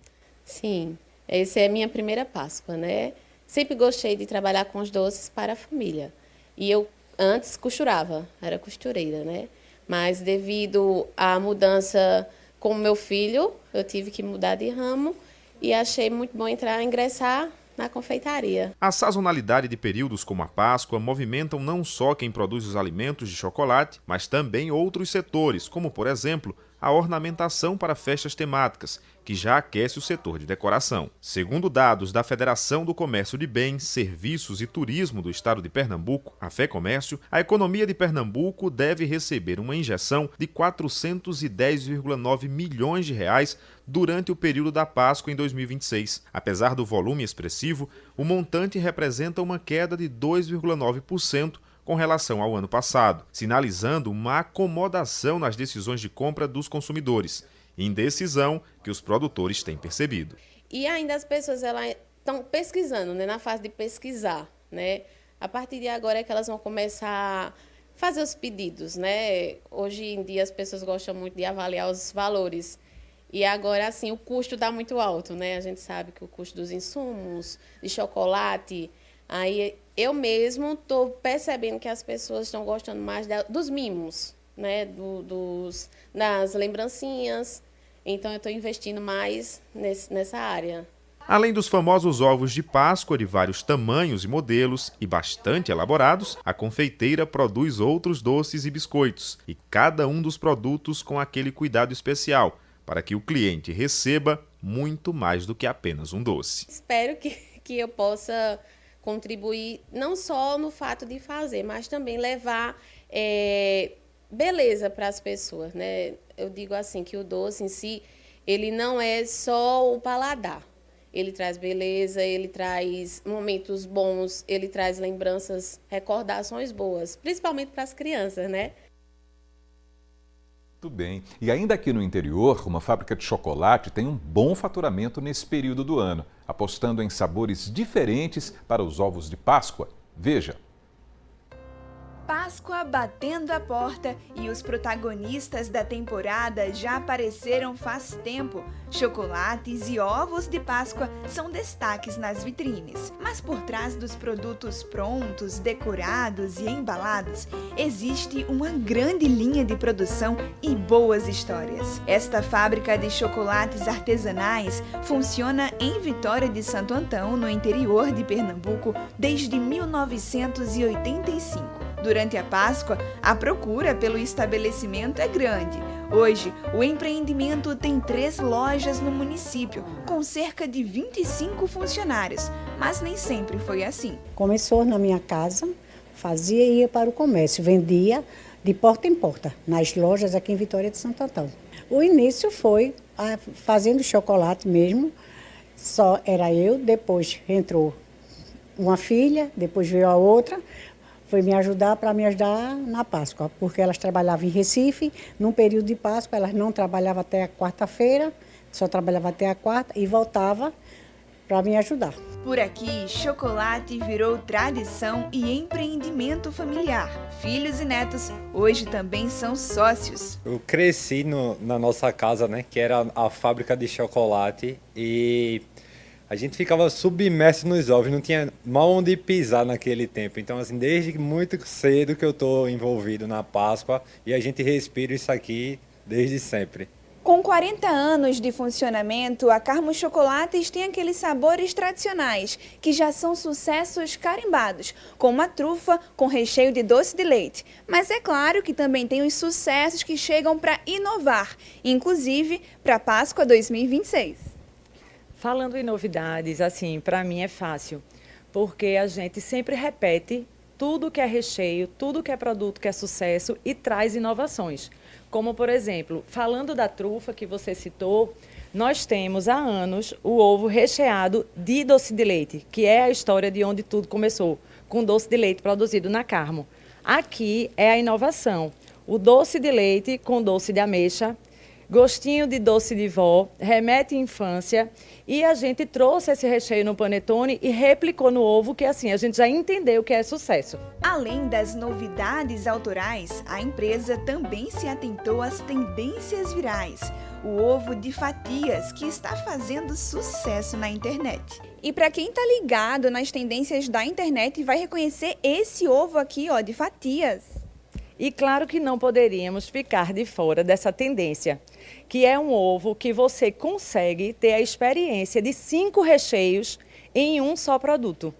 Sim, essa é a minha primeira Páscoa, né? Sempre gostei de trabalhar com os doces para a família. E eu antes costurava, era costureira, né? Mas devido à mudança com o meu filho, eu tive que mudar de ramo e achei muito bom ingressar na confeitaria. A sazonalidade de períodos como a Páscoa movimentam não só quem produz os alimentos de chocolate, mas também outros setores, como, por exemplo, a ornamentação para festas temáticas, que já aquece o setor de decoração. Segundo dados da Federação do Comércio de Bens, Serviços e Turismo do Estado de Pernambuco, a FEComércio, a economia de Pernambuco deve receber uma injeção de 410,9 milhões de reais durante o período da Páscoa em 2026. Apesar do volume expressivo, o montante representa uma queda de 2,9% com relação ao ano passado, sinalizando uma acomodação nas decisões de compra dos consumidores, indecisão que os produtores têm percebido. E ainda as pessoas estão pesquisando, né, na fase de pesquisar, né? A partir de agora é que elas vão começar a fazer os pedidos, né? Hoje em dia as pessoas gostam muito de avaliar os valores. E agora, assim, o custo está muito alto, né? A gente sabe que o custo dos insumos, de chocolate. Aí eu mesmo estou percebendo que as pessoas estão gostando mais dos mimos, né? Das lembrancinhas. Então eu estou investindo mais nessa área. Além dos famosos ovos de Páscoa de vários tamanhos e modelos e bastante elaborados, a confeiteira produz outros doces e biscoitos, e cada um dos produtos com aquele cuidado especial, para que o cliente receba muito mais do que apenas um doce. Espero que eu possa contribuir não só no fato de fazer, mas também levar beleza para as pessoas, né? Eu digo assim que o doce em si, ele não é só o paladar. Ele traz beleza, ele traz momentos bons, ele traz lembranças, recordações boas, principalmente para as crianças, né? Muito bem. E ainda aqui no interior, uma fábrica de chocolate tem um bom faturamento nesse período do ano, apostando em sabores diferentes para os ovos de Páscoa. Veja. Páscoa batendo a porta e os protagonistas da temporada já apareceram faz tempo. Chocolates e ovos de Páscoa são destaques nas vitrines. Mas por trás dos produtos prontos, decorados e embalados, existe uma grande linha de produção e boas histórias. Esta fábrica de chocolates artesanais funciona em Vitória de Santo Antão, no interior de Pernambuco, desde 1985. Durante a Páscoa, a procura pelo estabelecimento é grande. Hoje, o empreendimento tem 3 lojas no município, com cerca de 25 funcionários, mas nem sempre foi assim. Começou na minha casa, fazia e ia para o comércio, vendia de porta em porta, nas lojas aqui em Vitória de Santo Antão. O início foi fazendo chocolate mesmo, só era eu, depois entrou uma filha, depois veio a outra, foi para me ajudar na Páscoa, porque elas trabalhavam em Recife, num período de Páscoa, elas não trabalhavam até a quarta-feira, só trabalhavam até a quarta e voltava para me ajudar. Por aqui, chocolate virou tradição e empreendimento familiar. Filhos e netos hoje também são sócios. Eu cresci na nossa casa, né, que era a fábrica de chocolate, e a gente ficava submerso nos ovos, não tinha mal onde pisar naquele tempo. Então, assim, desde muito cedo que eu estou envolvido na Páscoa e a gente respira isso aqui desde sempre. Com 40 anos de funcionamento, a Carmo Chocolates tem aqueles sabores tradicionais, que já são sucessos carimbados, como a trufa com recheio de doce de leite. Mas é claro que também tem os sucessos que chegam para inovar, inclusive para a Páscoa 2026. Falando em novidades, assim, para mim é fácil, porque a gente sempre repete tudo que é recheio, tudo que é produto que é sucesso e traz inovações. Como, por exemplo, falando da trufa que você citou, nós temos há anos o ovo recheado de doce de leite, que é a história de onde tudo começou, com doce de leite produzido na Carmo. Aqui é a inovação, o doce de leite com doce de ameixa, gostinho de doce de vó, remete à infância, e a gente trouxe esse recheio no panetone e replicou no ovo, que assim, a gente já entendeu que é sucesso. Além das novidades autorais, a empresa também se atentou às tendências virais. O ovo de fatias, que está fazendo sucesso na internet. E para quem tá ligado nas tendências da internet, vai reconhecer esse ovo aqui, ó, de fatias. E claro que não poderíamos ficar de fora dessa tendência, que é um ovo que você consegue ter a experiência de 5 recheios em um só produto.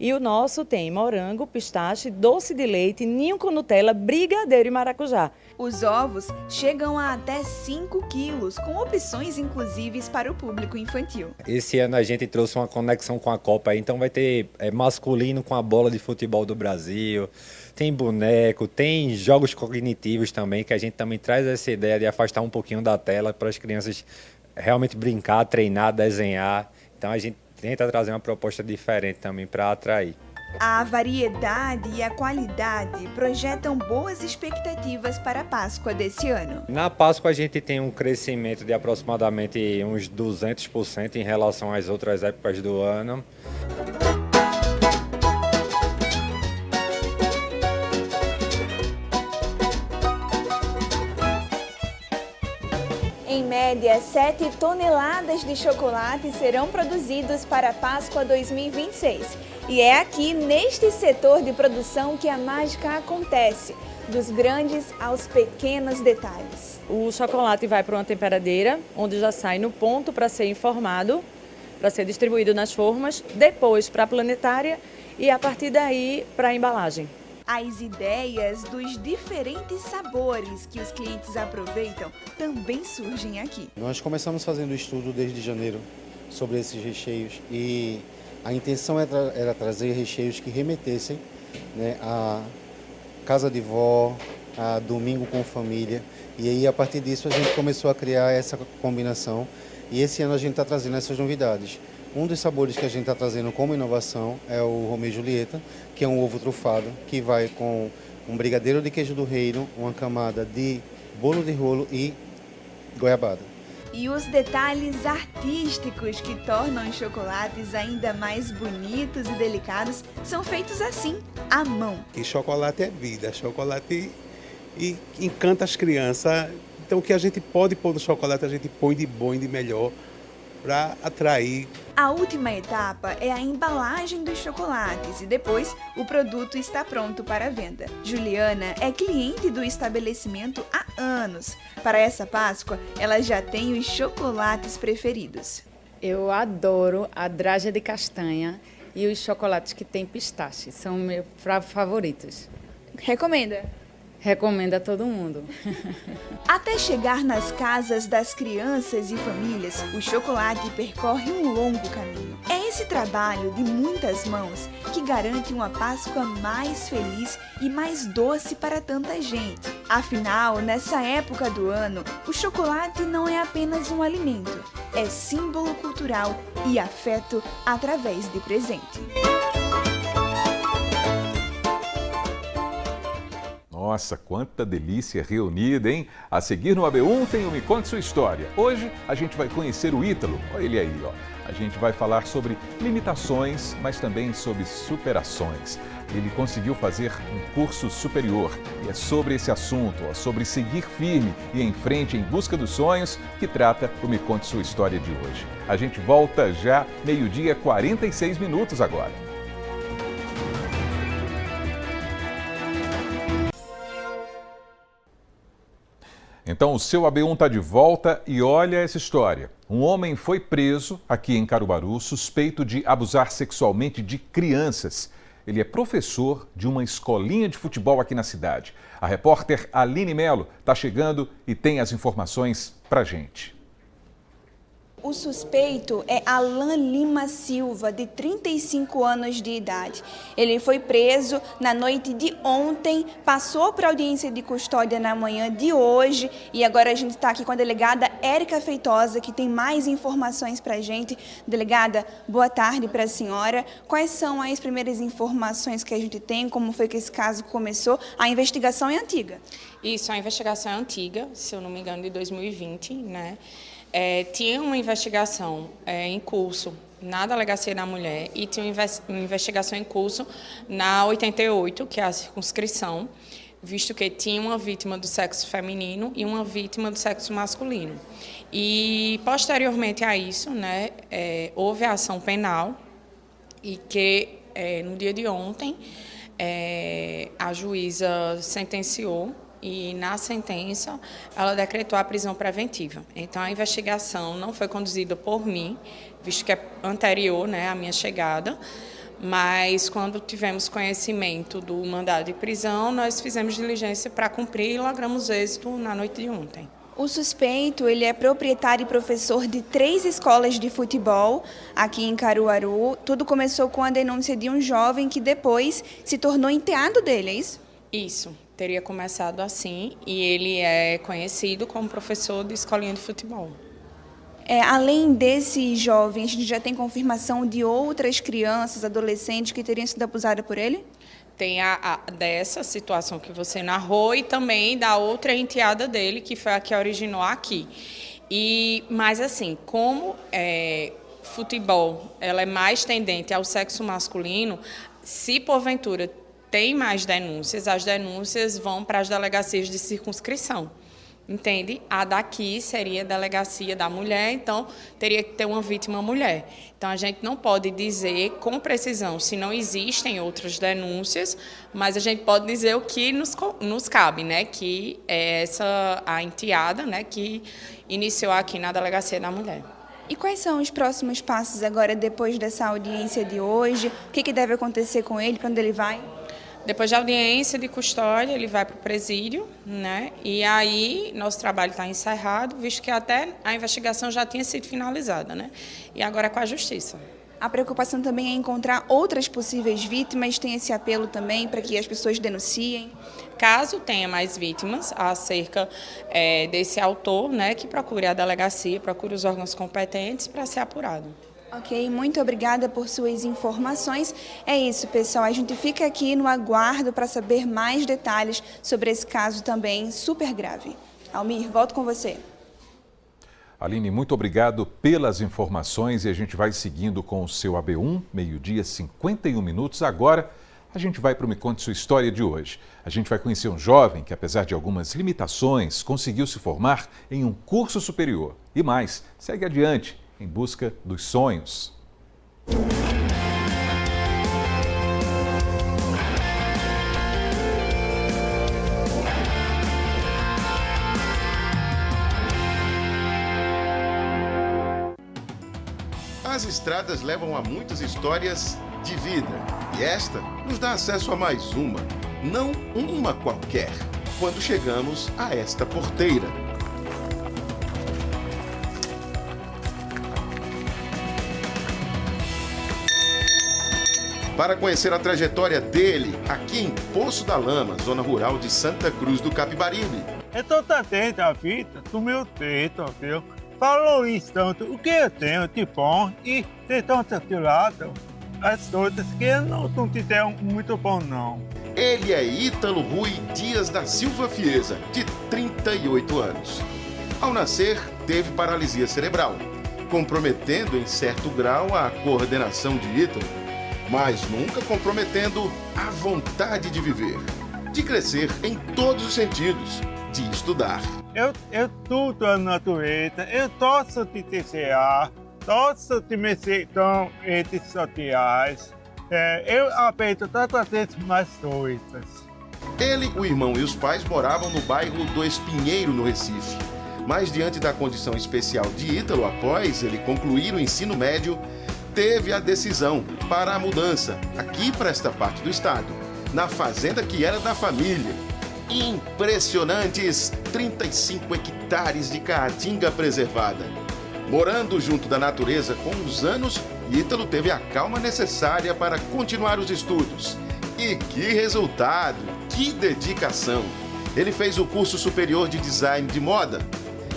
E o nosso tem morango, pistache, doce de leite, ninho com Nutella, brigadeiro e maracujá. Os ovos chegam a até 5 quilos, com opções inclusíveis para o público infantil. Esse ano a gente trouxe uma conexão com a Copa, então vai ter masculino com a bola de futebol do Brasil, tem boneco, tem jogos cognitivos também, que a gente também traz essa ideia de afastar um pouquinho da tela para as crianças realmente brincar, treinar, desenhar. Então a gente tenta trazer uma proposta diferente também para atrair. A variedade e a qualidade projetam boas expectativas para a Páscoa desse ano. Na Páscoa a gente tem um crescimento de aproximadamente uns 200% em relação às outras épocas do ano. Em média, 7 toneladas de chocolate serão produzidos para a Páscoa 2026. E é aqui, neste setor de produção, que a mágica acontece, dos grandes aos pequenos detalhes. O chocolate vai para uma temperadeira, onde já sai no ponto para ser informado, para ser distribuído nas formas, depois para a planetária e a partir daí para a embalagem. As ideias dos diferentes sabores que os clientes aproveitam também surgem aqui. Nós começamos fazendo estudo desde janeiro sobre esses recheios e a intenção era trazer recheios que remetessem, né, a casa de vó, a domingo com família. E aí, a partir disso, a gente começou a criar essa combinação. E esse ano a gente está trazendo essas novidades. Um dos sabores que a gente está trazendo como inovação é o Romeu e Julieta, que é um ovo trufado, que vai com um brigadeiro de queijo do reino, uma camada de bolo de rolo e goiabada. E os detalhes artísticos que tornam os chocolates ainda mais bonitos e delicados são feitos assim, à mão. E chocolate é vida, chocolate e encanta as crianças. Então o que a gente pode pôr no chocolate, a gente põe de bom e de melhor para atrair. A última etapa é a embalagem dos chocolates e depois o produto está pronto para a venda. Juliana é cliente do estabelecimento há anos. Para essa Páscoa, ela já tem os chocolates preferidos. Eu adoro a draga de castanha e os chocolates que tem pistache. São meus favoritos. Recomenda? Recomendo a todo mundo. Até chegar nas casas das crianças e famílias, o chocolate percorre um longo caminho. É esse trabalho de muitas mãos que garante uma Páscoa mais feliz e mais doce para tanta gente. Afinal, nessa época do ano, o chocolate não é apenas um alimento, é símbolo cultural e afeto através de presente. Nossa, quanta delícia reunida, hein? A seguir no AB1 tem o Me Conte Sua História. Hoje a gente vai conhecer o Ítalo. Olha ele aí, ó. A gente vai falar sobre limitações, mas também sobre superações. Ele conseguiu fazer um curso superior e é sobre esse assunto, ó, sobre seguir firme e em frente em busca dos sonhos, que trata o Me Conte Sua História de hoje. A gente volta já, 12h46 agora. Então, o seu AB1 está de volta e olha essa história. Um homem foi preso aqui em Caruaru, suspeito de abusar sexualmente de crianças. Ele é professor de uma escolinha de futebol aqui na cidade. A repórter Aline Melo está chegando e tem as informações pra gente. O suspeito é Alan Lima Silva, de 35 anos de idade. Ele foi preso na noite de ontem, passou para audiência de custódia na manhã de hoje e agora a gente está aqui com a delegada Érica Feitosa, que tem mais informações para a gente. Delegada, boa tarde para a senhora. Quais são as primeiras informações que a gente tem? Como foi que esse caso começou? A investigação é antiga. Isso, a investigação é antiga, se eu não me engano, de 2020, né? Tinha uma investigação em curso na Delegacia da Mulher e tinha uma investigação em curso na 88, que é a circunscrição, visto que tinha uma vítima do sexo feminino e uma vítima do sexo masculino. E, posteriormente a isso, né, houve a ação penal e que, no dia de ontem, a juíza sentenciou e, na sentença, ela decretou a prisão preventiva. Então, a investigação não foi conduzida por mim, visto que é anterior, né, à minha chegada, mas quando tivemos conhecimento do mandado de prisão, nós fizemos diligência para cumprir e logramos êxito na noite de ontem. O suspeito, ele é proprietário e professor de 3 escolas de futebol aqui em Caruaru. Tudo começou com a denúncia de um jovem que depois se tornou enteado dele, é isso? Isso, teria começado assim e ele é conhecido como professor de escolinha de futebol. Além desse jovem, a gente já tem confirmação de outras crianças, adolescentes que teriam sido abusadas por ele? Tem dessa situação que você narrou e também da outra enteada dele, que foi a que originou aqui. Mas assim, como futebol ela é mais tendente ao sexo masculino, se porventura tem mais denúncias, as denúncias vão para as delegacias de circunscrição. Entende? A daqui seria a delegacia da mulher, então teria que ter uma vítima mulher. Então a gente não pode dizer com precisão se não existem outras denúncias, mas a gente pode dizer o que nos cabe, né? Que é a enteada, né, que iniciou aqui na delegacia da mulher. E quais são os próximos passos agora, depois dessa audiência de hoje? O que deve acontecer com ele, para onde ele vai? Depois da audiência de custódia, ele vai para o presídio, né? E aí nosso trabalho está encerrado, visto que até a investigação já tinha sido finalizada, né? E agora é com a justiça. A preocupação também é encontrar outras possíveis vítimas, tem esse apelo também para que as pessoas denunciem? Caso tenha mais vítimas acerca desse autor, né, que procure a delegacia, procure os órgãos competentes para ser apurado. Ok, muito obrigada por suas informações. É isso, pessoal. A gente fica aqui no aguardo para saber mais detalhes sobre esse caso também super grave. Almir, volto com você. Aline, muito obrigado pelas informações e a gente vai seguindo com o seu AB1, meio-dia, 51 minutos. Agora, a gente vai para o Me Conte Sua História de hoje. A gente vai conhecer um jovem que, apesar de algumas limitações, conseguiu se formar em um curso superior. E mais, segue adiante em busca dos sonhos. As estradas levam a muitas histórias de vida. E esta nos dá acesso a mais uma, não uma qualquer, quando chegamos a esta porteira. Para conhecer a trajetória dele, aqui em Poço da Lama, zona rural de Santa Cruz do Capibaribe. Eu estou atento à vida do meu teto, viu? Falou isso tanto, o que eu tenho de bom e tem tanto de lado, as coisas que eu não te tenho muito bom, não. Ele é Ítalo Rui Dias da Silva Fiesa, de 38 anos. Ao nascer, teve paralisia cerebral, comprometendo em certo grau a coordenação de Ítalo, mas nunca comprometendo a vontade de viver, de crescer em todos os sentidos, de estudar. Eu tudo a natureza, eu torço de TCA, torço de mexer com redes sociais, eu aprendo tantas vezes mais coisas. Ele, o irmão e os pais moravam no bairro do Espinheiro, no Recife. Mas diante da condição especial de Ítalo, após ele concluir o ensino médio, teve a decisão para a mudança aqui para esta parte do estado, na fazenda que era da família. Impressionantes 35 hectares de caatinga preservada. Morando junto da natureza com os anos, Ítalo teve a calma necessária para continuar os estudos. E que resultado! Que dedicação! Ele fez o curso superior de design de moda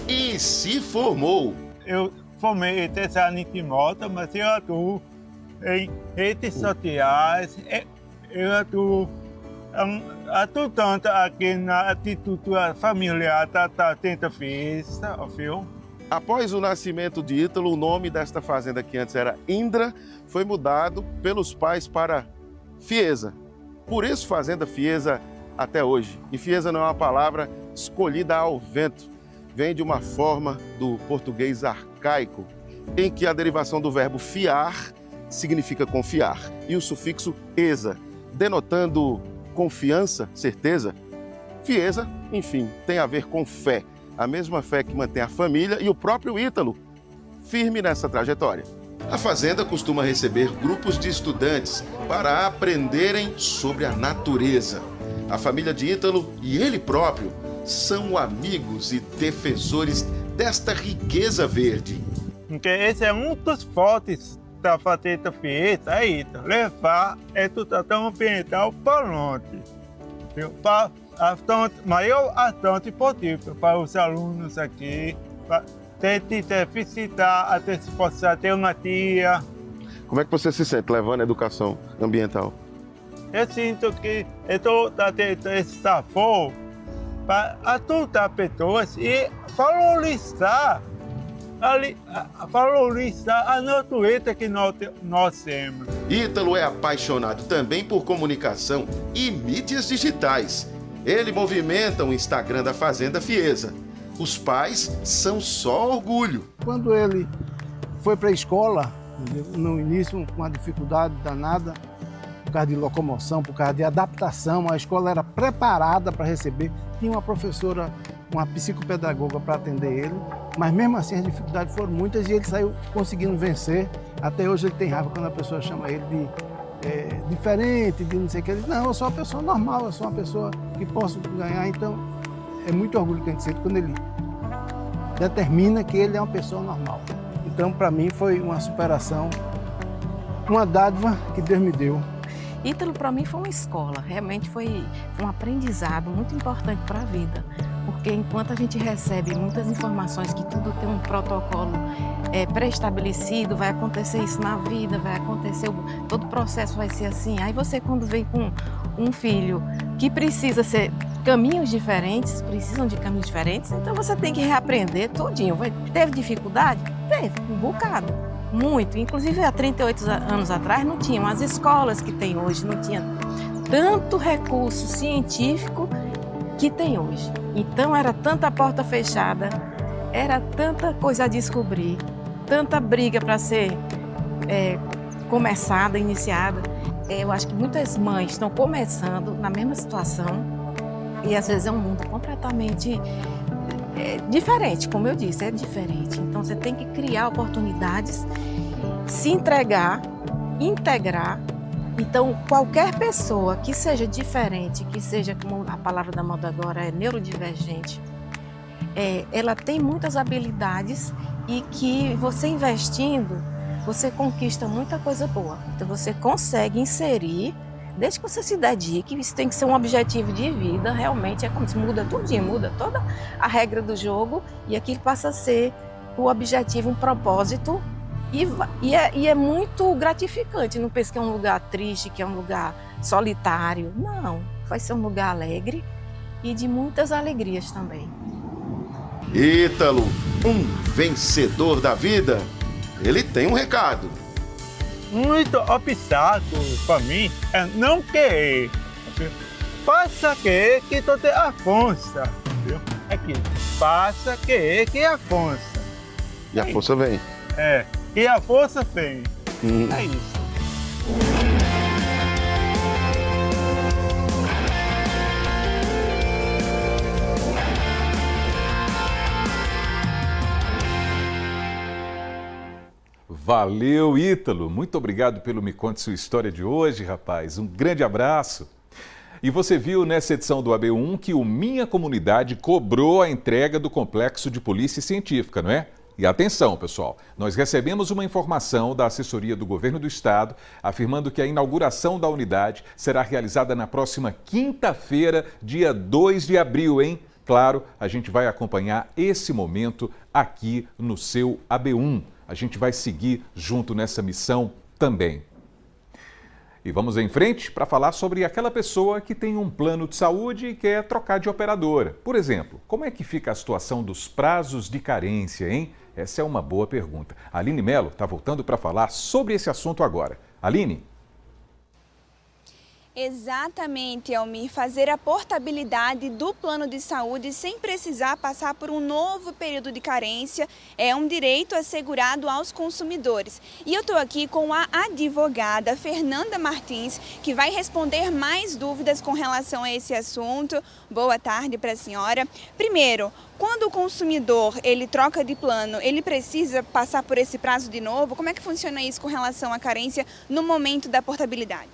e se formou. Eu formei em design de moda, mas eu atuo em redes sociais. Eu atuo tanto aqui na agricultura familiar da Tenta Festa, viu? Após o nascimento de Ítalo, o nome desta fazenda, que antes era Indra, foi mudado pelos pais para Fiesa. Por isso, Fazenda Fiesa até hoje. E Fiesa não é uma palavra escolhida ao vento. Vem de uma forma do português arcaico, em que a derivação do verbo fiar significa confiar. E o sufixo esa, denotando confiança, certeza. Fiesa, enfim, tem a ver com fé. A mesma fé que mantém a família e o próprio Ítalo firme nessa trajetória. A fazenda costuma receber grupos de estudantes para aprenderem sobre a natureza. A família de Ítalo e ele próprio são amigos e defensores desta riqueza verde. Porque esse é um dos fortes da Fazenda Fiesa, é isso, levar a educação ambiental para longe. Para maior ação possível para os alunos aqui, para tentar visitar a disposição de uma tia. Como é que você se sente levando a educação ambiental? Eu sinto que eu estou tentando estar fora para ajudar pessoas e valorizar a natureza que nós temos. Ítalo é apaixonado também por comunicação e mídias digitais. Ele movimenta o Instagram da Fazenda Fiesa. Os pais são só orgulho. Quando ele foi para a escola, no início, com uma dificuldade danada, por causa de locomoção, por causa de adaptação, a escola era preparada para receber. Tinha uma professora, uma psicopedagoga para atender ele, mas mesmo assim as dificuldades foram muitas e ele saiu conseguindo vencer. Até hoje ele tem raiva quando a pessoa chama ele de diferente, de não sei o que. Ele diz, não, eu sou uma pessoa normal, eu sou uma pessoa que posso ganhar. Então, é muito orgulho que a gente sente quando ele determina que ele é uma pessoa normal. Então, para mim, foi uma superação, uma dádiva que Deus me deu. Ítalo, para mim, foi uma escola, realmente foi um aprendizado muito importante para a vida. Porque enquanto a gente recebe muitas informações que tudo tem um protocolo pré-estabelecido, vai acontecer isso na vida, vai acontecer, todo o processo vai ser assim. Aí você, quando vem com um filho que precisa ser caminhos diferentes, precisam de caminhos diferentes, então você tem que reaprender tudinho. Teve dificuldade? Teve, um bocado, muito. Inclusive, há 38 anos atrás não tinham as escolas que tem hoje, não tinha tanto recurso científico que tem hoje. Então era tanta porta fechada, era tanta coisa a descobrir, tanta briga para ser começada, iniciada. Eu acho que muitas mães estão começando na mesma situação e às vezes é um mundo completamente diferente, como eu disse, é diferente. Então você tem que criar oportunidades, se entregar, integrar. Então, qualquer pessoa que seja diferente, que seja, como a palavra da moda agora é neurodivergente, ela tem muitas habilidades e que você investindo, você conquista muita coisa boa. Então, você consegue inserir, desde que você se dedique, isso tem que ser um objetivo de vida, realmente é como se muda tudinho, muda toda a regra do jogo e aquilo passa a ser o objetivo, um propósito. E é muito gratificante, não pensa que é um lugar triste, que é um lugar solitário. Não, vai ser um lugar alegre e de muitas alegrias também. Ítalo, um vencedor da vida, ele tem um recado. Muito obstáculo para mim é não querer. Faça querer que tu te afonsa. Aqui, faça querer que afonsa. E a força vem. E a força vem. É isso. Valeu, Ítalo. Muito obrigado pelo Me Conte Sua História de hoje, rapaz. Um grande abraço. E você viu nessa edição do AB1 que o Minha Comunidade cobrou a entrega do Complexo de Polícia Científica, não é? E atenção, pessoal, nós recebemos uma informação da assessoria do Governo do Estado afirmando que a inauguração da unidade será realizada na próxima quinta-feira, dia 2 de abril, hein? Claro, a gente vai acompanhar esse momento aqui no seu AB1. A gente vai seguir junto nessa missão também. E vamos em frente para falar sobre aquela pessoa que tem um plano de saúde e quer trocar de operadora. Por exemplo, como é que fica a situação dos prazos de carência, hein? Essa é uma boa pergunta. A Aline Mello está voltando para falar sobre esse assunto agora. Aline? Exatamente, Almir. Fazer a portabilidade do plano de saúde sem precisar passar por um novo período de carência é um direito assegurado aos consumidores. E eu estou aqui com a advogada Fernanda Martins, que vai responder mais dúvidas com relação a esse assunto. Boa tarde para a senhora. Primeiro, quando o consumidor ele troca de plano, ele precisa passar por esse prazo de novo? Como é que funciona isso com relação à carência no momento da portabilidade?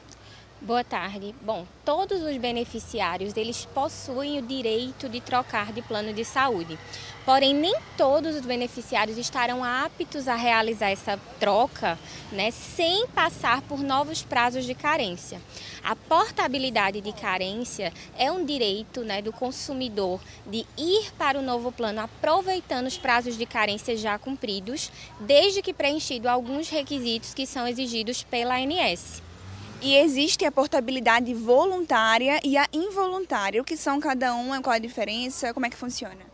Boa tarde. Bom, todos os beneficiários, eles possuem o direito de trocar de plano de saúde. Porém, nem todos os beneficiários estarão aptos a realizar essa troca, né, sem passar por novos prazos de carência. A portabilidade de carência é um direito, né, do consumidor de ir para o novo plano aproveitando os prazos de carência já cumpridos, desde que preenchido alguns requisitos que são exigidos pela ANS. E existe a portabilidade voluntária e a involuntária. O que são cada uma? Qual a diferença? Como é que funciona?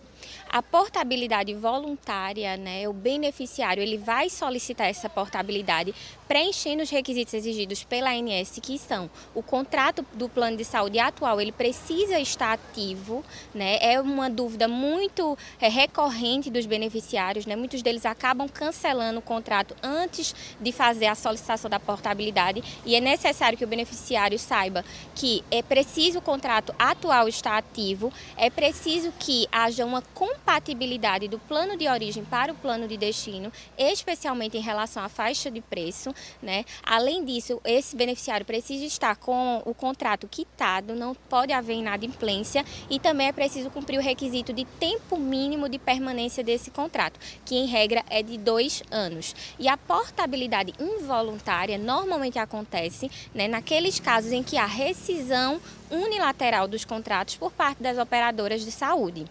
A portabilidade voluntária, né, o beneficiário ele vai solicitar essa portabilidade preenchendo os requisitos exigidos pela ANS, que são o contrato do plano de saúde atual, ele precisa estar ativo, né? É uma dúvida muito recorrente dos beneficiários, né? Muitos deles acabam cancelando o contrato antes de fazer a solicitação da portabilidade e é necessário que o beneficiário saiba que é preciso o contrato atual estar ativo, é preciso que haja uma compatibilidade do plano de origem para o plano de destino, especialmente em relação à faixa de preço, né? Além disso, esse beneficiário precisa estar com o contrato quitado, não pode haver inadimplência e também é preciso cumprir o requisito de tempo mínimo de permanência desse contrato, que em regra é de 2 anos. E a portabilidade involuntária normalmente acontece, né, naqueles casos em que há rescisão unilateral dos contratos por parte das operadoras de saúde.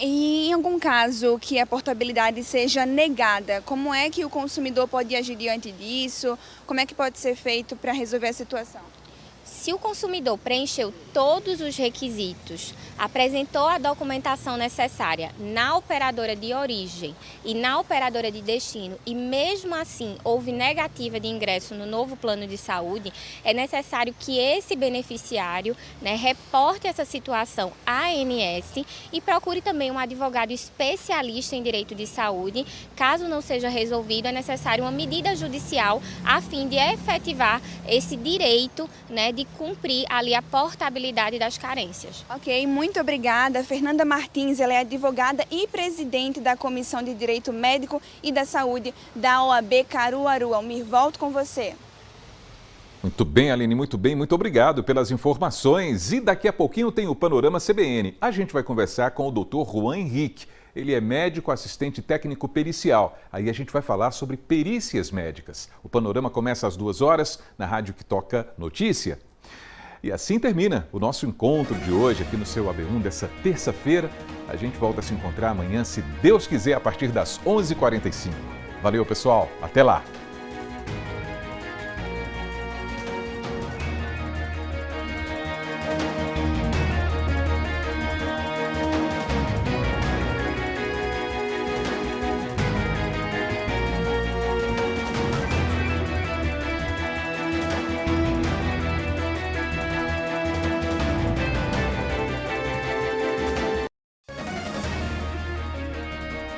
E em algum caso que a portabilidade seja negada, como é que o consumidor pode agir diante disso? Como é que pode ser feito para resolver a situação? Se o consumidor preencheu todos os requisitos, apresentou a documentação necessária na operadora de origem e na operadora de destino e mesmo assim houve negativa de ingresso no novo plano de saúde, é necessário que esse beneficiário, né, reporte essa situação à ANS e procure também um advogado especialista em direito de saúde. Caso não seja resolvido, é necessário uma medida judicial a fim de efetivar esse direito, né, de cumprir ali a portabilidade das carências. Ok, muito obrigada. Fernanda Martins, ela é advogada e presidente da Comissão de Direito Médico e da Saúde da OAB Caruaru. Almir, volto com você. Muito bem, Aline, muito bem. Muito obrigado pelas informações. E daqui a pouquinho tem o Panorama CBN. A gente vai conversar com o Dr. Juan Henrique. Ele é médico assistente técnico pericial. Aí a gente vai falar sobre perícias médicas. O Panorama começa às 2 horas na rádio que toca notícia. E assim termina o nosso encontro de hoje aqui no seu AB1 dessa terça-feira. A gente volta a se encontrar amanhã, se Deus quiser, a partir das 11h45. Valeu, pessoal. Até lá.